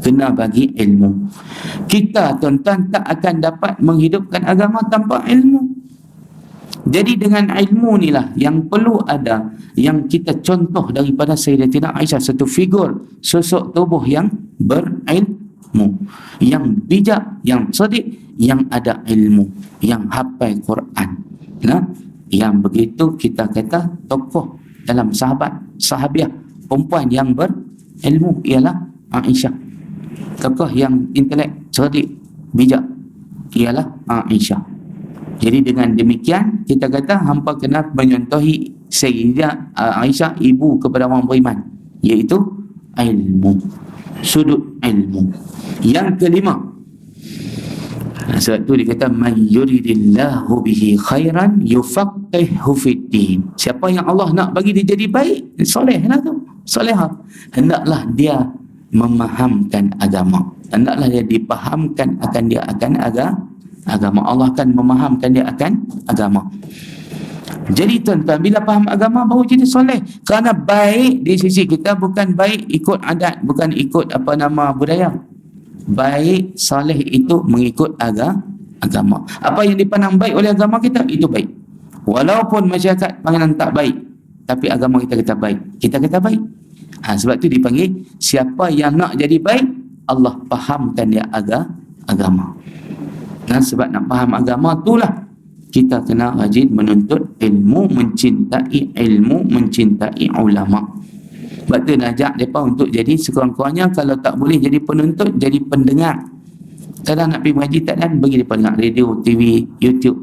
Kena bagi ilmu. Kita tuan-tuan tak akan dapat menghidupkan agama tanpa ilmu. Jadi dengan ilmu inilah yang perlu ada, yang kita contoh daripada Sayyidatina Aisyah, satu figur, sosok tubuh yang berilmu, yang bijak, yang cerdik, yang ada ilmu, yang hafal Quran. Yang begitu kita kata tokoh dalam sahabiah perempuan yang berilmu ialah Aisyah. Tokoh yang intelek, cerdik, bijak ialah Aisyah. Jadi dengan demikian kita kata hampa kena menyontohi Sayyidah Aisyah, ibu kepada orang beriman, iaitu ilmu, sudut ilmu. Yang kelima, sebab tu dia kata man yuridillahu bihi khairan yufaqihu fiddin. Siapa yang Allah nak bagi dia jadi baik, solehlah tu, solehah, hendaklah dia memahamkan agama, hendaklah dia dipahamkan akan dia akan agama. Allah akan memahamkan dia akan agama. Jadi tuan-tuan, bila faham agama baru jadi soleh. Kerana baik di sisi kita bukan baik ikut adat, bukan ikut budaya. Baik soleh itu mengikut agama. Apa yang dipandang baik oleh agama kita, itu baik. Walaupun masyarakat panggil tak baik, tapi agama kita kata baik, kita kata baik. Sebab tu dipanggil siapa yang nak jadi baik, Allah fahamkan dia agama. Sebab nak faham agama itulah kita kena rajin menuntut ilmu, mencintai ilmu, mencintai ulama. Sebab tu najak mereka untuk jadi sekurang-kurangnya, kalau tak boleh jadi penuntut, jadi pendengar. Kadang nak pergi mengaji tak kan, bagi mereka dengar radio, TV, YouTube.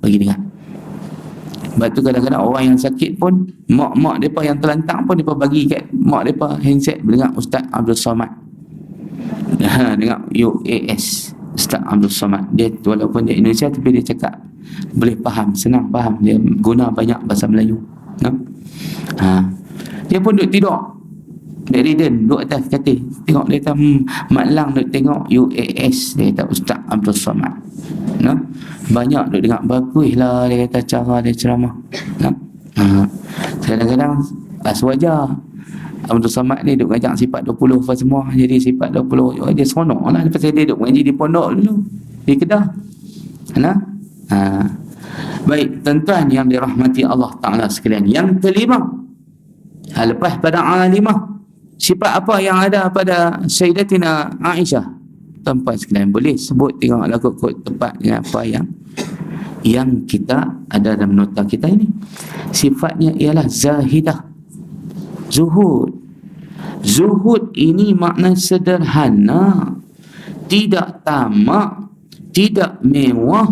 Bagi dengar. Sebab tu kadang-kadang orang yang sakit pun, mak-mak mereka yang terlantar pun, mereka bagi kat mak mereka handset, dengar Ustaz Abdul Somad. Dengar UAS Ustaz Abdul Somad. Dia walaupun dia Indonesia tapi dia cakap boleh faham, senang faham. Dia guna banyak bahasa Melayu. Dia pun duduk tidur, bedridden, duduk atas katil. Tengok dia kata Mak Lang duduk tengok UAS. Dia kata Ustaz Abdul Somad. Banyak duduk dengar, baguslah dia kata cara dia ceramah. Kadang-kadang sewajar Abdul Somad ni duk ngajak sifat 20 apa semua. Jadi sifat 20 dia seronok lah. Lepas dia duk mengaji di pondok dulu di Kedah. Baik tuan-tuan yang dirahmati Allah Ta'ala sekalian, yang kelima, lepas pada alimah, sifat apa yang ada pada Sayyidatina Aisyah? Tuan-tuan sekalian boleh sebut, tengoklah kot tepatnya apa yang kita ada dalam nota kita ini. Sifatnya ialah zahidah, zuhud. Zuhud ini makna sederhana, tidak tamak, tidak mewah,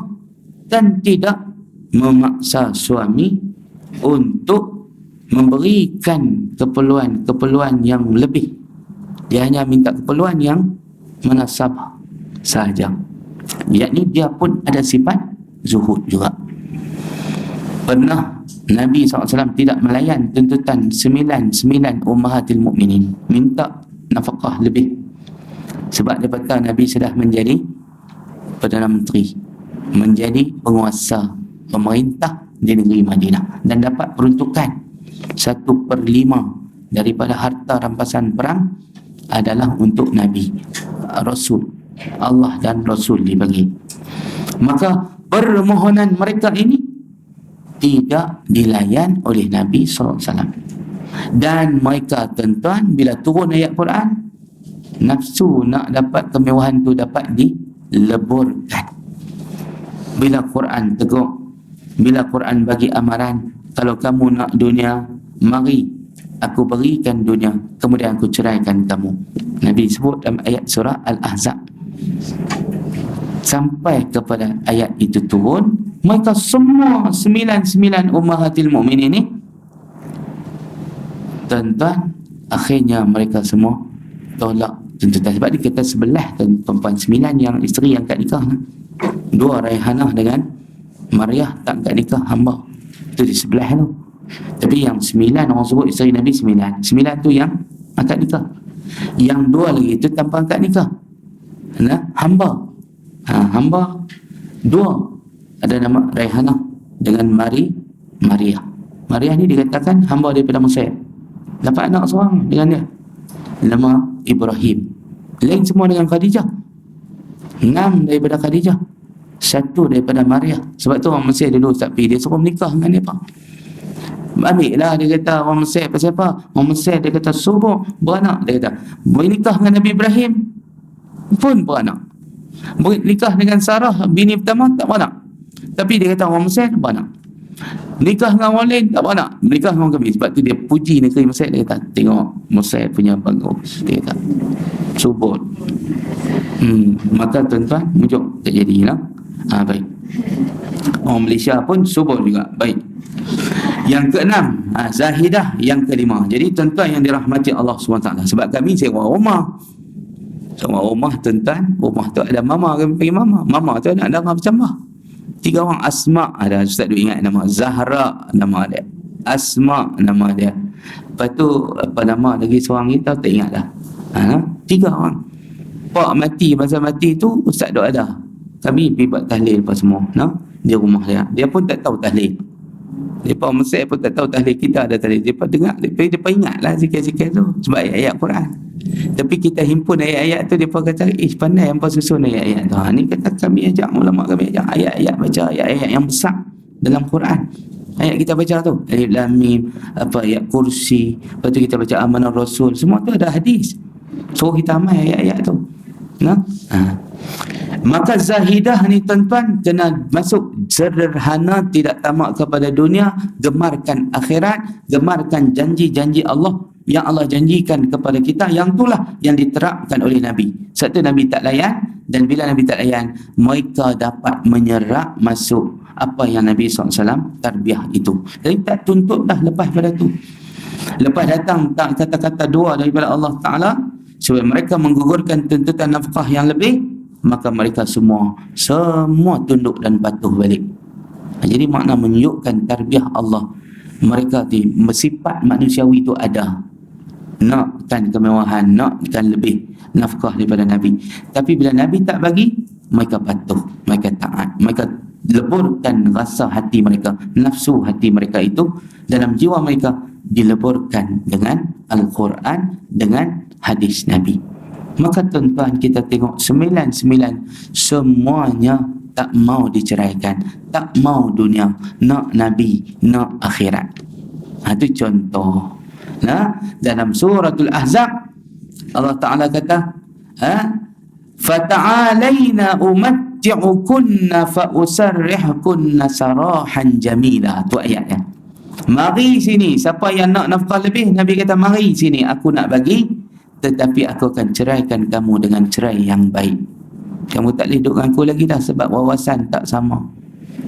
dan tidak memaksa suami untuk memberikan keperluan-keperluan yang lebih. Dia hanya minta keperluan yang munasabah sahaja. Yakni dia pun ada sifat zuhud juga. Pernah Nabi SAW tidak melayan tuntutan 99 ummahatil mukminin, minta nafkah lebih. Sebab dia kata Nabi sudah menjadi Perdana Menteri, menjadi penguasa pemerintah di negeri Madinah, dan dapat peruntukan 1/5 daripada harta rampasan perang adalah untuk Nabi, Rasul Allah dan Rasul dibagi. Maka permohonan mereka ini tidak dilayan oleh Nabi SAW. Dan mereka tuan-tuan, bila turun ayat Quran, Nafsu nak dapat kemewahan tu dapat dileburkan. Bila Quran tegur, bila Quran bagi amaran, kalau kamu nak dunia, mari aku berikan dunia, kemudian aku ceraikan kamu. Nabi sebut dalam ayat surah Al-Ahzab. Sampai kepada ayat itu turun, mereka semua 99 ummahatil mukminin ini, tuan-tuan, akhirnya mereka semua tolak tuntutan. Sebab dia kata sebelah perempuan 9 yang isteri yang kat nikah, 2 Raihanah dengan Maryah tak kat nikah, hamba tu di sebelah tu. Tapi yang 9 orang sebut isteri Nabi 9 tu yang akad nikah. Yang 2 lagi tu tanpa akad nikah, hamba. Hamba 2 ada nama Raihanah dengan Maryah. Maryah ni dikatakan hamba daripada Mesir, dapat anak seorang dengan dia, nama Ibrahim. Lain semua dengan Khadijah, 6 daripada Khadijah, 1 daripada Maryah. Sebab tu orang Mesir dulu tapi dia suruh menikah dengan dia, Pak. Ambil lah, dia kata orang Mesir pasal apa? Orang Mesir dia kata suruh beranak, dia kata bernikah dengan Nabi Ibrahim pun beranak, bernikah dengan Sarah bini pertama tak beranak, tapi dia kata orang Mesir beranak. Nikah dengan orang lain tak beranak, menikah dengan orang kami. Sebab tu dia puji negeri Mesir, dia kata tengok Mesir punya bagus, dia kata subur. Maka tuan-tuan muncul terjadilah. Baik, orang Malaysia pun subur juga. Baik, yang keenam, zahidah. Yang kelima, jadi tuan-tuan yang dirahmati Allah SWT, sebab kami sewa rumah. Sewa rumah tuan-tuan, rumah tu ada mama, kami panggil mama tu anak darah bercambah. 3 orang. Asma ada, Ustaz tu ingat nama. Zahra nama dia, Asma nama dia. Lepas tu apa nama lagi seorang kita tak ingat dah. 3 orang. Pak mati, masa mati tu Ustaz duk ada, kami pergi buat tahlil apa semua di rumah dia. Dia pun tak tahu tahlil, dia pun Mesir pun tak tahu tahlil. Kita ada tahlil, dia pun dengar, dia pun ingat lah sikit-sikit tu sebab ayat-ayat Quran. Tapi kita himpun ayat-ayat tu, dia pun kata pandai hampa susun ayat-ayat tu. Ni kata kami ajak, ulama kami ajak ayat-ayat, baca ayat-ayat yang besar dalam Quran. Ayat kita baca tu Alif Lam Mim, apa ayat kursi, lepas tu kita baca amanah Rasul, semua tu ada hadis. So kita amal ayat-ayat tu. Maka zahidah ni tuan-tuan kena masuk sederhana, tidak tamak kepada dunia, gemarkan akhirat, gemarkan janji-janji Allah yang Allah janjikan kepada kita, yang itulah yang diterapkan oleh Nabi. Satu, Nabi tak layan, dan bila Nabi tak layan, mereka dapat menyerap masuk apa yang Nabi SAW tarbiyah itu. Jadi tak tuntut dah lepas pada tu. Lepas datang tak kata-kata doa daripada Allah Ta'ala supaya mereka menggugurkan tuntutan nafkah yang lebih, maka mereka semua tunduk dan patuh balik. Jadi makna menunjukkan tarbiyah Allah, mereka di sifat manusiawi itu ada, nakkan kemewahan, nakkan lebih nafkah daripada Nabi. Tapi bila Nabi tak bagi, mereka patuh, mereka taat, mereka leburkan rasa hati mereka, nafsu hati mereka itu dalam jiwa mereka, dileburkan dengan Al-Quran, dengan hadis Nabi. Maka tuan-tuan kita tengok 99 semuanya tak mau diceraikan, tak mau dunia, nak Nabi, nak akhirat. Itu contoh. Dalam suratul Ahzab Allah Ta'ala kata fata'alaina umatti'ukunna fa'usarrihkunna sarahan jamila. Tu ayatnya. Mari sini, siapa yang nak nafkah lebih, Nabi kata mari sini, aku nak bagi, tetapi aku akan ceraikan kamu dengan cerai yang baik. Kamu tak boleh duduk dengan aku lagi dah, sebab wawasan tak sama.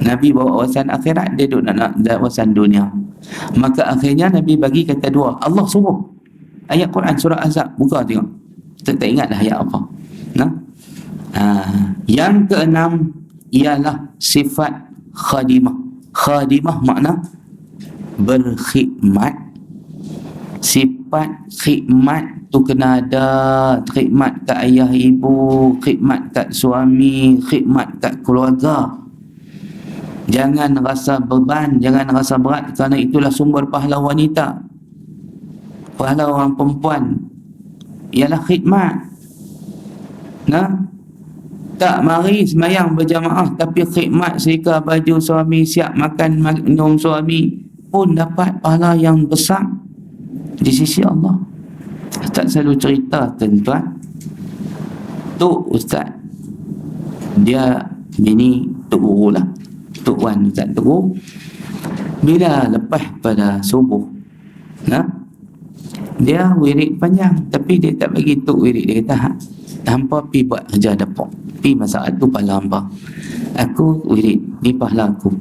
Nabi bawa wawasan akhirat, dia duduk nak wawasan dunia. Maka akhirnya Nabi bagi kata dua. Allah suruh ayat Quran surah Ahzab, buka tengok. Kita tak ingat dah ayat apa. Yang keenam ialah sifat khadimah. Khadimah makna berkhidmat. Sifat khidmat tu kena ada, khidmat kat ayah ibu, khidmat kat suami, khidmat kat keluarga. Jangan rasa beban, jangan rasa berat, kerana itulah sumber pahala wanita. Pahala orang perempuan ialah khidmat. Tak mari semayang berjamaah, tapi khidmat setrika baju suami, siap makan minum suami, pun dapat pahala yang besar di sisi Allah. Tak selalu cerita tuan-tuan, Tok Ustaz, dia bini Tok Guru lah, Tok Wan Ustaz Tok Guru. Bila lepas pada subuh, dia wirid panjang, tapi dia tak bagi Tok wirid. Dia kata, hampa pi buat kerja dapur, pi masak tu pahala hampa, aku wirid ni pahala aku.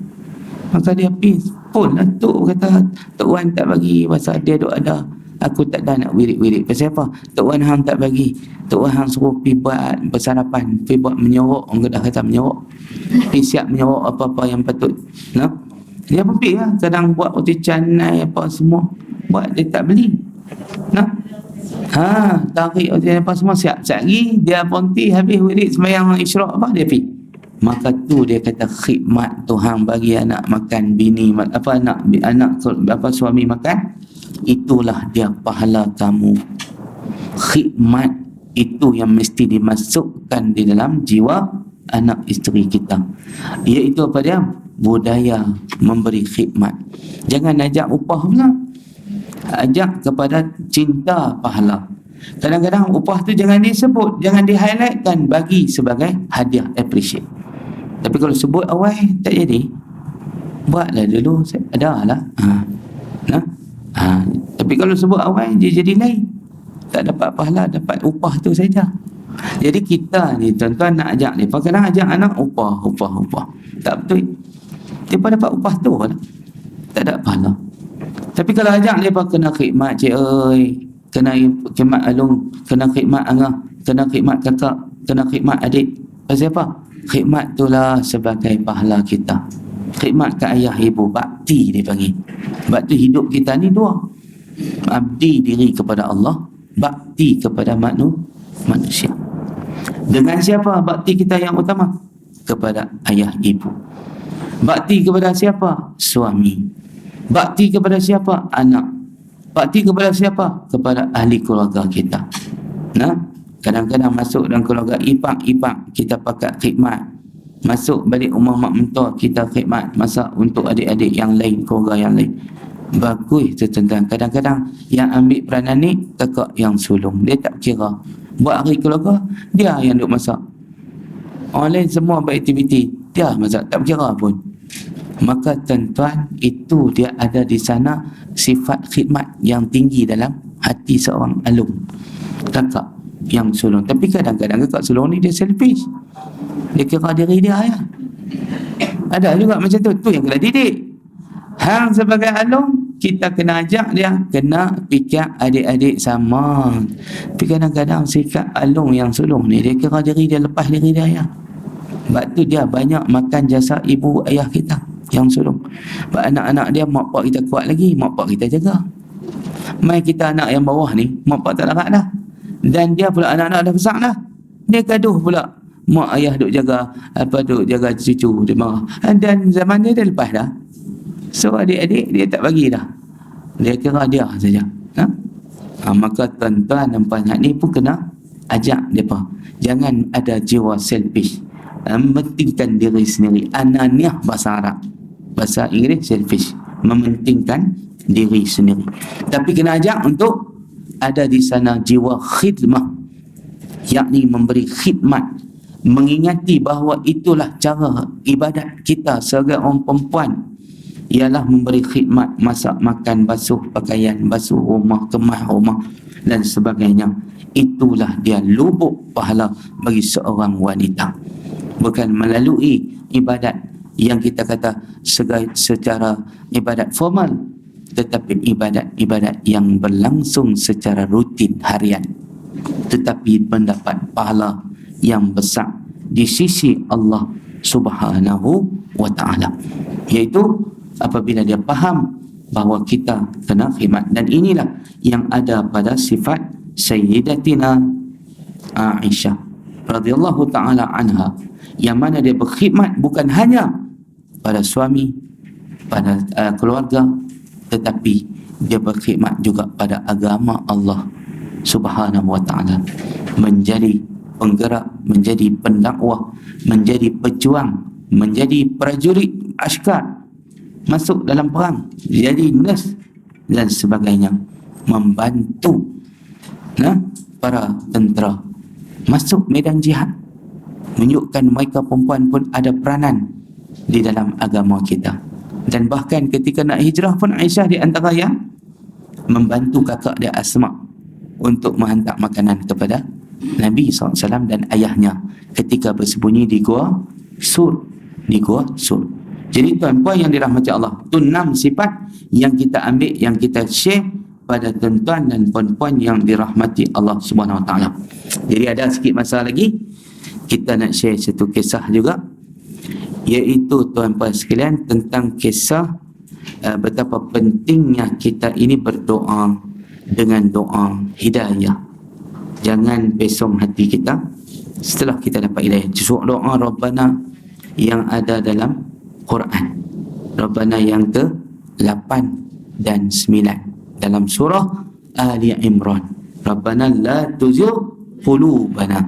Maka dia pi pun lah. Tok kata, Tok Wan tak bagi pasal dia duk ada, aku tak ada nak wirid-wirid. Pasal apa? Tok Wan hang tak bagi, Tok Wan hang suruh pi buat bersarapan, pi buat menyorok, orang dah kata menyorok, pi siap menyorok apa-apa yang patut. Dia pun pi lah, kadang buat roti canai apa semua, buat dia tak beli. Tarik roti apa semua siap lagi, dia ponti habis wirid sembahyang isyraq apa dia pi. Maka tu dia kata khidmat Tuhan bagi anak makan, bini anak suami makan, itulah dia pahala kamu. Khidmat itu yang mesti dimasukkan di dalam jiwa anak isteri kita, iaitu apa dia? Budaya memberi khidmat. Jangan ajak upah pula, ajak kepada cinta pahala. Kadang-kadang upah tu jangan disebut, jangan di-highlightkan, bagi sebagai hadiah, appreciate. Tapi kalau sebut awal tak jadi, buatlah dulu, ada lah. Tapi kalau sebut awal dia jadi lain, tak dapat pahala, dapat upah tu saja. Jadi kita ni tuan-tuan nak ajak mereka, kadang ajak anak upah. Tak betul. Dia dapat upah tu lah, tak ada pahala. Tapi kalau ajak mereka kena khidmat cik oi, kena khidmat alung, kena khidmat angah, kena khidmat kakak, kena khidmat adik. Pasal apa? Khidmat itulah sebagai pahala kita. Khidmat ke ayah ibu, bakti dia panggil. Bakti hidup kita ni dua, abdi diri kepada Allah, bakti kepada manusia. Dengan siapa bakti kita yang utama? Kepada ayah ibu. Bakti kepada siapa? Suami. Bakti kepada siapa? Anak. Bakti kepada siapa? Kepada ahli keluarga kita. Kadang-kadang masuk dalam keluarga ipak kita pakai khidmat. Masuk balik rumah mak mentua kita khidmat, masak untuk adik-adik yang lain, keluarga yang lain. Bagus tu tuan-tuan. Kadang-kadang yang ambil peranan ni kakak yang sulung, dia tak kira. Buat hari keluarga, dia yang duk masak. Orang lain semua beraktiviti, dia masak, tak kira pun. Maka tuan-tuan, itu dia ada di sana sifat khidmat yang tinggi dalam hati seorang alung, kakak yang sulung. Tapi kadang-kadang kakak sulung ni dia selfish, dia kira diri dia ya. Ada juga macam tu. Tu yang kena didik. Hang sebagai alung, kita kena ajak dia, kena fikir adik-adik sama. Tapi kadang-kadang sikap alung yang sulung ni, dia kira diri dia, lepas diri dia ya. Sebab tu dia banyak makan jasa ibu ayah kita yang sulung. Sebab anak-anak dia, mak pak kita kuat lagi, mak pak kita jaga. Mai kita anak yang bawah ni, mak pak tak larat dah. Dan dia pula anak-anak dah besar dah, dia gaduh pula. Mak ayah duk jaga, duk jaga cucu, dia marah. Dan zaman dia dah lepas dah. So adik-adik dia tak bagi dah, dia kira dia saja. Maka tuan-tuan dan puan ni pun kena ajak mereka, jangan ada jiwa selfish, mementingkan diri sendiri. Ananiah bahasa Arab, bahasa Inggeris selfish, mementingkan diri sendiri. Tapi kena ajak untuk ada di sana jiwa khidmah, yakni memberi khidmat, mengingati bahawa itulah cara ibadat kita sebagai orang perempuan, ialah memberi khidmat, masak, makan, basuh pakaian, basuh rumah, kemah rumah dan sebagainya. Itulah dia lubuk pahala bagi seorang wanita. Bukan melalui ibadat yang kita kata secara ibadat formal, tetapi ibadat-ibadat yang berlangsung secara rutin harian, tetapi mendapat pahala yang besar di sisi Allah Subhanahu wa ta'ala, iaitu apabila dia faham bahawa kita kena khidmat. Dan inilah yang ada pada sifat Sayyidatina Aisyah radhiyallahu ta'ala anha, yang mana dia berkhidmat bukan hanya pada suami, pada keluarga, tetapi dia berkhidmat juga pada agama Allah Subhanahu wa ta'ala, menjadi penggerak, menjadi pendakwah, menjadi pejuang, menjadi prajurit askar, masuk dalam perang, jadi nurse dan sebagainya, membantu para tentera masuk medan jihad, menunjukkan mereka perempuan pun ada peranan di dalam agama kita. Dan bahkan ketika nak hijrah pun Aisyah di antara yang membantu kakak dia Asma untuk menghantar makanan kepada Nabi SAW dan ayahnya ketika bersembunyi di Gua Sur. Jadi tuan-puan yang dirahmati Allah, itu 6 sifat yang kita ambil, yang kita share pada tuan-tuan dan puan-puan yang dirahmati Allah Subhanahu Wa Taala. Jadi ada sikit masa lagi, kita nak share satu kisah juga, iaitu tuan-puan sekalian tentang kisah betapa pentingnya kita ini berdoa dengan doa hidayah. Jangan pesong hati kita setelah kita dapat hidayah. Justru doa Rabbana yang ada dalam Quran, Rabbana yang ke-8 dan 9 dalam surah Ali Imran, Rabbana la tuzigh qulubana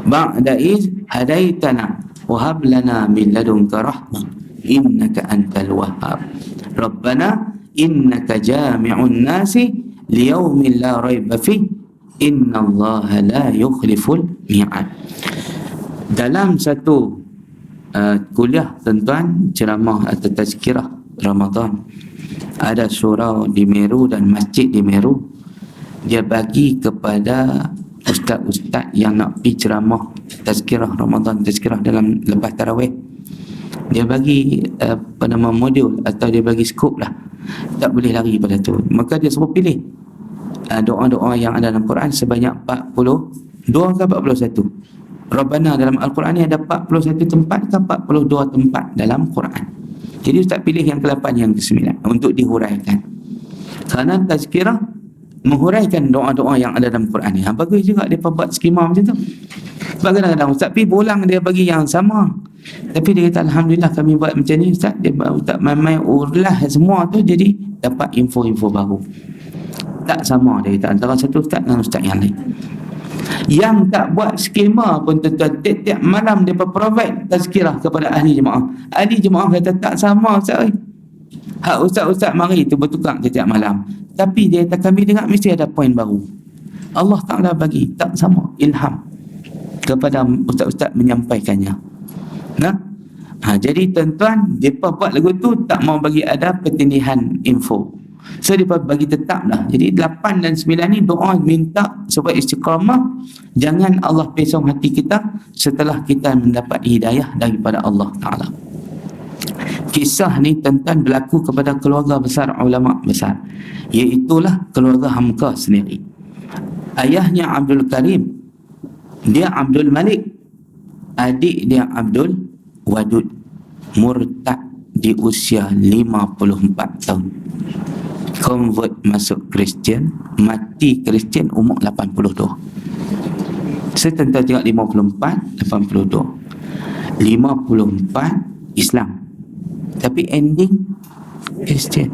ba'da iz hadaitana wa hab lana min ladunka rahmah innaka antal wahhab, Rabbana innaka jami'un nasi liyaumin la raiba fi innallaha la yukhliful mi'ad. Dalam satu kuliah tuan-tuan, ceramah atau tazkirah Ramadan, ada surau di Meru dan masjid di Meru, dia bagi kepada ustaz-ustaz yang nak pergi ceramah tazkirah Ramadan, tazkirah dalam lepas tarawih, dia bagi modul atau dia bagi skop lah, tak boleh lari pada tu. Maka dia suruh pilih doa-doa yang ada dalam Quran sebanyak 42 ke 41. Rabbana dalam Al-Quran ni ada 41 tempat ke 42 tempat dalam Quran. Jadi ustaz pilih yang ke-8 yang ke-9 untuk dihuraikan. Kerana tazkirah menghuraikan doa-doa yang ada dalam Quran ni. Bagus juga dia buat skema macam tu. Sebab kadang-kadang ustaz pergi bolang, dia bagi yang sama. Tapi dia kata alhamdulillah kami buat macam ni ustaz, dia ustaz main urlah semua tu, jadi dapat info-info baru. Tak sama dia kata antara satu ustaz dengan ustaz yang lain. Yang tak buat skema pun tuan-tuan, tiap-tiap malam dia provide tazkirah kepada ahli jemaah. Ahli jemaah kata tak sama ustaz. Hak ustaz-ustaz mari tu bertukar tiap malam. Tapi dia kata kami dengar mesti ada poin baru. Allah Ta'ala bagi tak sama ilham kepada ustaz-ustaz menyampaikannya. Jadi tuan-tuan, mereka buat lagu tu tak mau bagi ada pertindihan info. So dia bagi tetap dah. Jadi 8 dan 9 ni doa minta supaya istiqamah, jangan Allah pesong hati kita setelah kita mendapat hidayah daripada Allah Ta'ala. Kisah ni tuan-tuan berlaku kepada keluarga besar ulama besar, iaitulah keluarga Hamka sendiri. Ayahnya Abdul Karim, dia Abdul Malik, adik dia Abdul Wadud, murtad di usia 54 tahun. Convert masuk Kristian, mati Kristian umur 82. Saya tentang tengok 54, 82. 54 Islam. Tapi ending Kristian.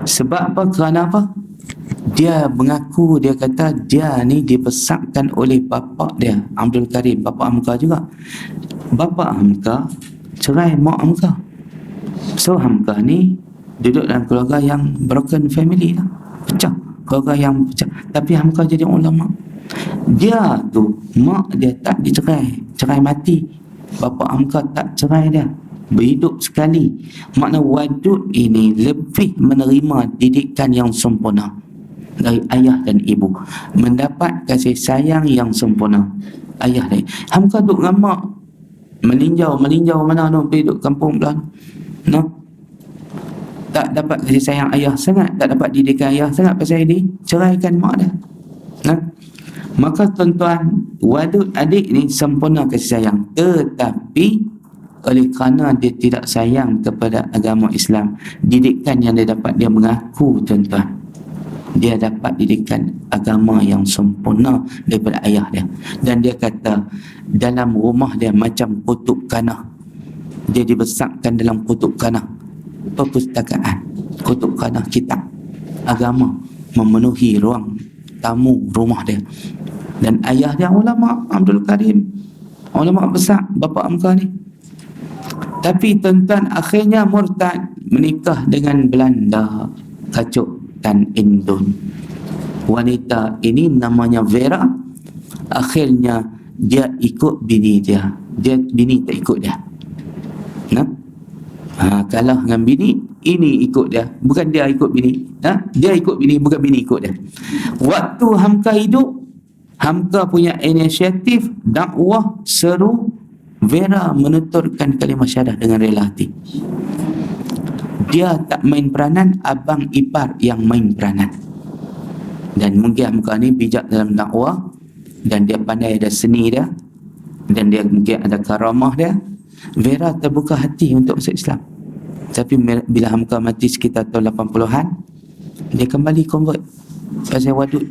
Sebab apa? Kerana apa? Dia mengaku, dia kata dia ni dibesarkan oleh bapa dia, Abdul Karim, bapa Hamka juga. Bapa Hamka cerai mak Hamka. So Hamka ni duduk dalam keluarga yang broken family lah, pecah, keluarga yang pecah. Tapi Hamka jadi ulama. Dia tu mak dia tak dicerai, cerai mati. Bapa Hamka tak cerai dia, berhidup sekali. Makna Wadud ini lebih menerima didikan yang sempurna dari ayah dan ibu, mendapat kasih sayang yang sempurna ayah dan Hamka duduk dengan mak, meninjau mana tu, pergi duduk kampung belah tak dapat kasih sayang ayah sangat, tak dapat didikan ayah sangat, pasal dia ceraikan mak dia. Maka tuan-tuan, Wadud adik ni sempurna kasih sayang, tetapi oleh kerana dia tidak sayang kepada agama Islam, didikan yang dia dapat, dia mengaku tuan-tuan, dia dapat didikan agama yang sempurna daripada ayah dia. Dan dia kata dalam rumah dia macam kutub kanah, dia dibesarkan dalam kutub kanah perpustakaan, kutub kanah kitab agama memenuhi ruang tamu rumah dia. Dan ayah dia ulama, Abdul Karim, ulama besar, bapa Hamka ni. Tapi tuan-tuan akhirnya murtad, menikah dengan Belanda, kacuk dan Indon. Wanita ini namanya Vera, Akhirnya dia ikut bini dia. Bini tak ikut dia. Kalah dengan bini, ini ikut dia. Bukan dia ikut bini. Dia ikut bini, bukan bini ikut dia. Waktu Hamka hidup, Hamka punya inisiatif dakwah, seru Vera menuturkan kalimah syahadah dengan rela hati. Dia tak main peranan, abang ipar yang main peranan. Dan mungkin Hamka ni bijak dalam dakwah, dan dia pandai, ada seni dia, dan dia mungkin ada karamah dia. Vera terbuka hati untuk masuk Islam. Tapi bila Hamka mati sekitar tahun 80-an, dia kembali convert. Pasal wadud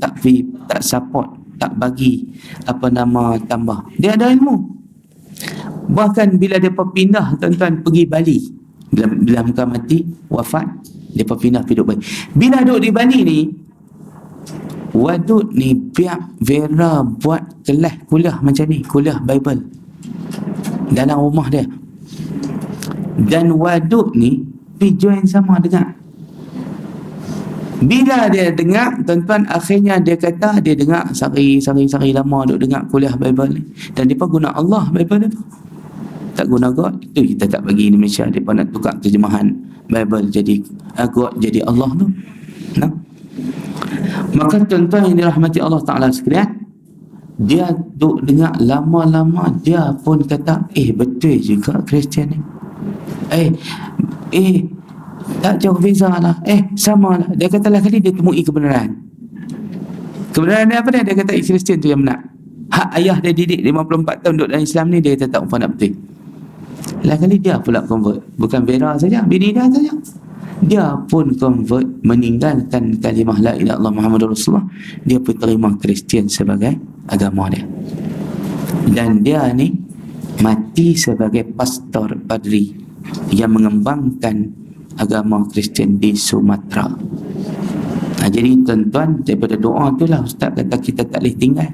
tak support, tak bagi tambah. Dia ada ilmu. Bahkan bila dia pindah, tuan-tuan, pergi Bali. Bila Hamka mati, wafat, dia pindah hidup Bali. Bila duduk di Bali ni, wadud ni biar Vera buat kelas kuliah macam ni, kuliah Bible dalam rumah dia. Dan wadud ni pergi join sama dengan. Bila dia dengar, tuan-tuan, akhirnya dia kata dia dengar sehari lama duk dengar kuliah Bible ni, dan dia guna Allah Bible dia, tak guna God. Itu kita tak bagi Indonesia, dia nak tukar terjemahan Bible jadi God jadi Allah tu. Maka tuan-tuan yang dirahmati Allah Ta'ala sekalian, dia duk dengar lama-lama, dia pun kata, betul juga Kristian ni. Tak jauh beza lah, sama lah. Dia kata lah kali dia temui kebenaran. Kebenaran dia apa dia? Dia kata Kristian tu yang benar. Hak ayah dia didik 54 tahun duduk dalam Islam ni, dia kata tak upah nak betul. Lah kali dia pula convert. Bukan Vera saja, bini dia saja. Dia pun convert, meninggalkan kalimah la ilaha illallah Muhammadur Rasulullah. Dia pun terima Kristian sebagai agama dia. Dan dia ni mati sebagai pastor padri yang mengembangkan agama Kristian di Sumatera. Jadi tuan-tuan, daripada doa itulah Ustaz kata kita tak boleh tinggal.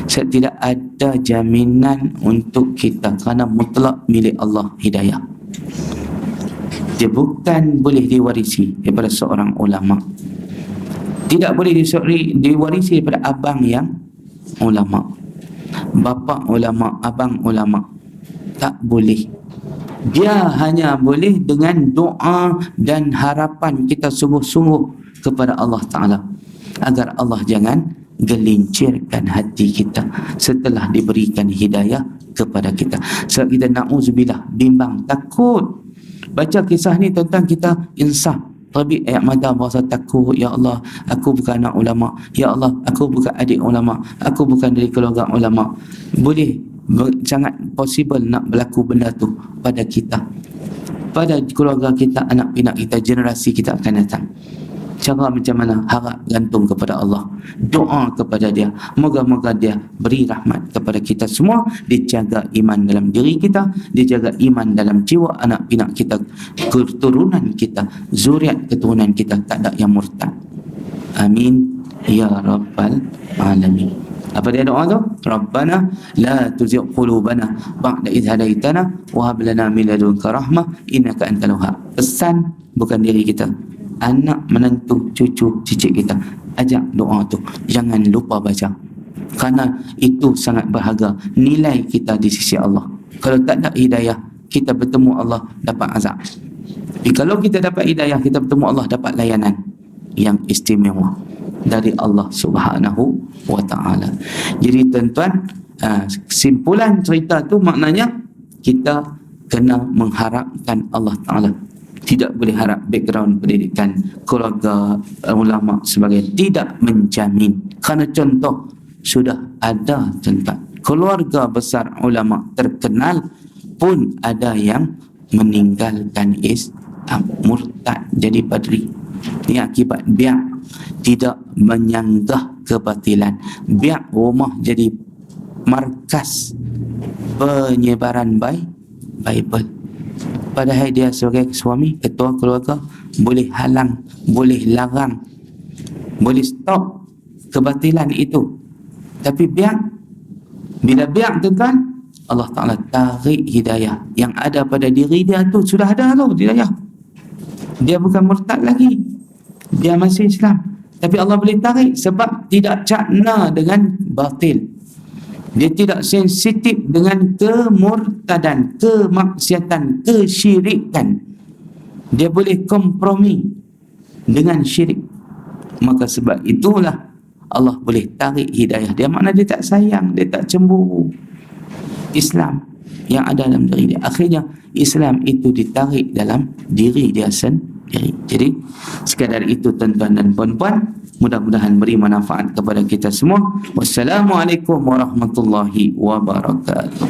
Sebab tidak ada jaminan untuk kita, kerana mutlak milik Allah hidayah. Dia bukan boleh diwarisi daripada seorang ulama. Tidak boleh diwarisi daripada abang yang ulama, bapa ulama, abang ulama. Tak boleh. Dia hanya boleh dengan doa dan harapan kita sungguh-sungguh kepada Allah Ta'ala, agar Allah jangan gelincirkan hati kita setelah diberikan hidayah kepada kita. Sebab kita na'udzubillah, bimbang, takut. Baca kisah ni tuan-tuan, kita insaf, terbit ayat mata berasa takut. Ya Allah, aku bukan anak ulama. Ya Allah, aku bukan adik ulama. Aku bukan dari keluarga ulama. Boleh, sangat possible nak berlaku benda tu pada kita, pada keluarga kita, anak pinak kita, generasi kita akan datang. Cara macam mana? Harap gantung kepada Allah, doa kepada dia, moga-moga dia beri rahmat kepada kita semua. Dia jaga iman dalam diri kita, dia jaga iman dalam jiwa anak pinak kita, keturunan kita, zuriat keturunan kita, tak ada yang murtad. Amin ya rabbal alamin. Apa dia doa tu? Rabbana la tuzigh qulubana ba'da idh hadaitana wa hab lana min ladunka rahmah innaka antal wahhab. Pesan bukan diri kita, anak, menantu, cucu, cicit kita. Ajak doa tu, jangan lupa baca, kerana itu sangat berharga nilai kita di sisi Allah. Kalau tak ada hidayah, kita bertemu Allah dapat azab. Tapi kalau kita dapat hidayah, kita bertemu Allah dapat layanan yang istimewa dari Allah Subhanahu wa ta'ala. Jadi tuan-tuan, kesimpulan cerita tu maknanya kita kena mengharapkan Allah Ta'ala. Tidak boleh harap background pendidikan keluarga ulama sebagai, tidak menjamin. Kerana contoh sudah ada contoh keluarga besar ulama terkenal pun ada yang meninggalkan Islam, murtad jadi padri. Ini akibat biak tidak menyanggah kebatilan, biak rumah jadi markas penyebaran Bible. Padahal dia sebagai suami, ketua keluarga, boleh halang, boleh larang, boleh stop kebatilan itu. Tapi biak, bila biak tuan-tuan, Allah Ta'ala tarik hidayah yang ada pada diri dia tu. Sudah ada tu hidayah, dia bukan murtad lagi, dia masih Islam, Tapi Allah boleh tarik sebab tidak cakna dengan batil. Dia tidak sensitif dengan kemurtadan, kemaksiatan, kesyirikan. Dia boleh kompromi dengan syirik. Maka sebab itulah Allah boleh tarik hidayah dia. Makna dia tak sayang, dia tak cemburu Islam yang ada dalam diri dia. Akhirnya Islam itu ditarik dalam diri dia sendiri. Jadi sekadar itu tuan-tuan dan puan-puan, mudah-mudahan beri manfaat kepada kita semua. Wassalamualaikum warahmatullahi wabarakatuh.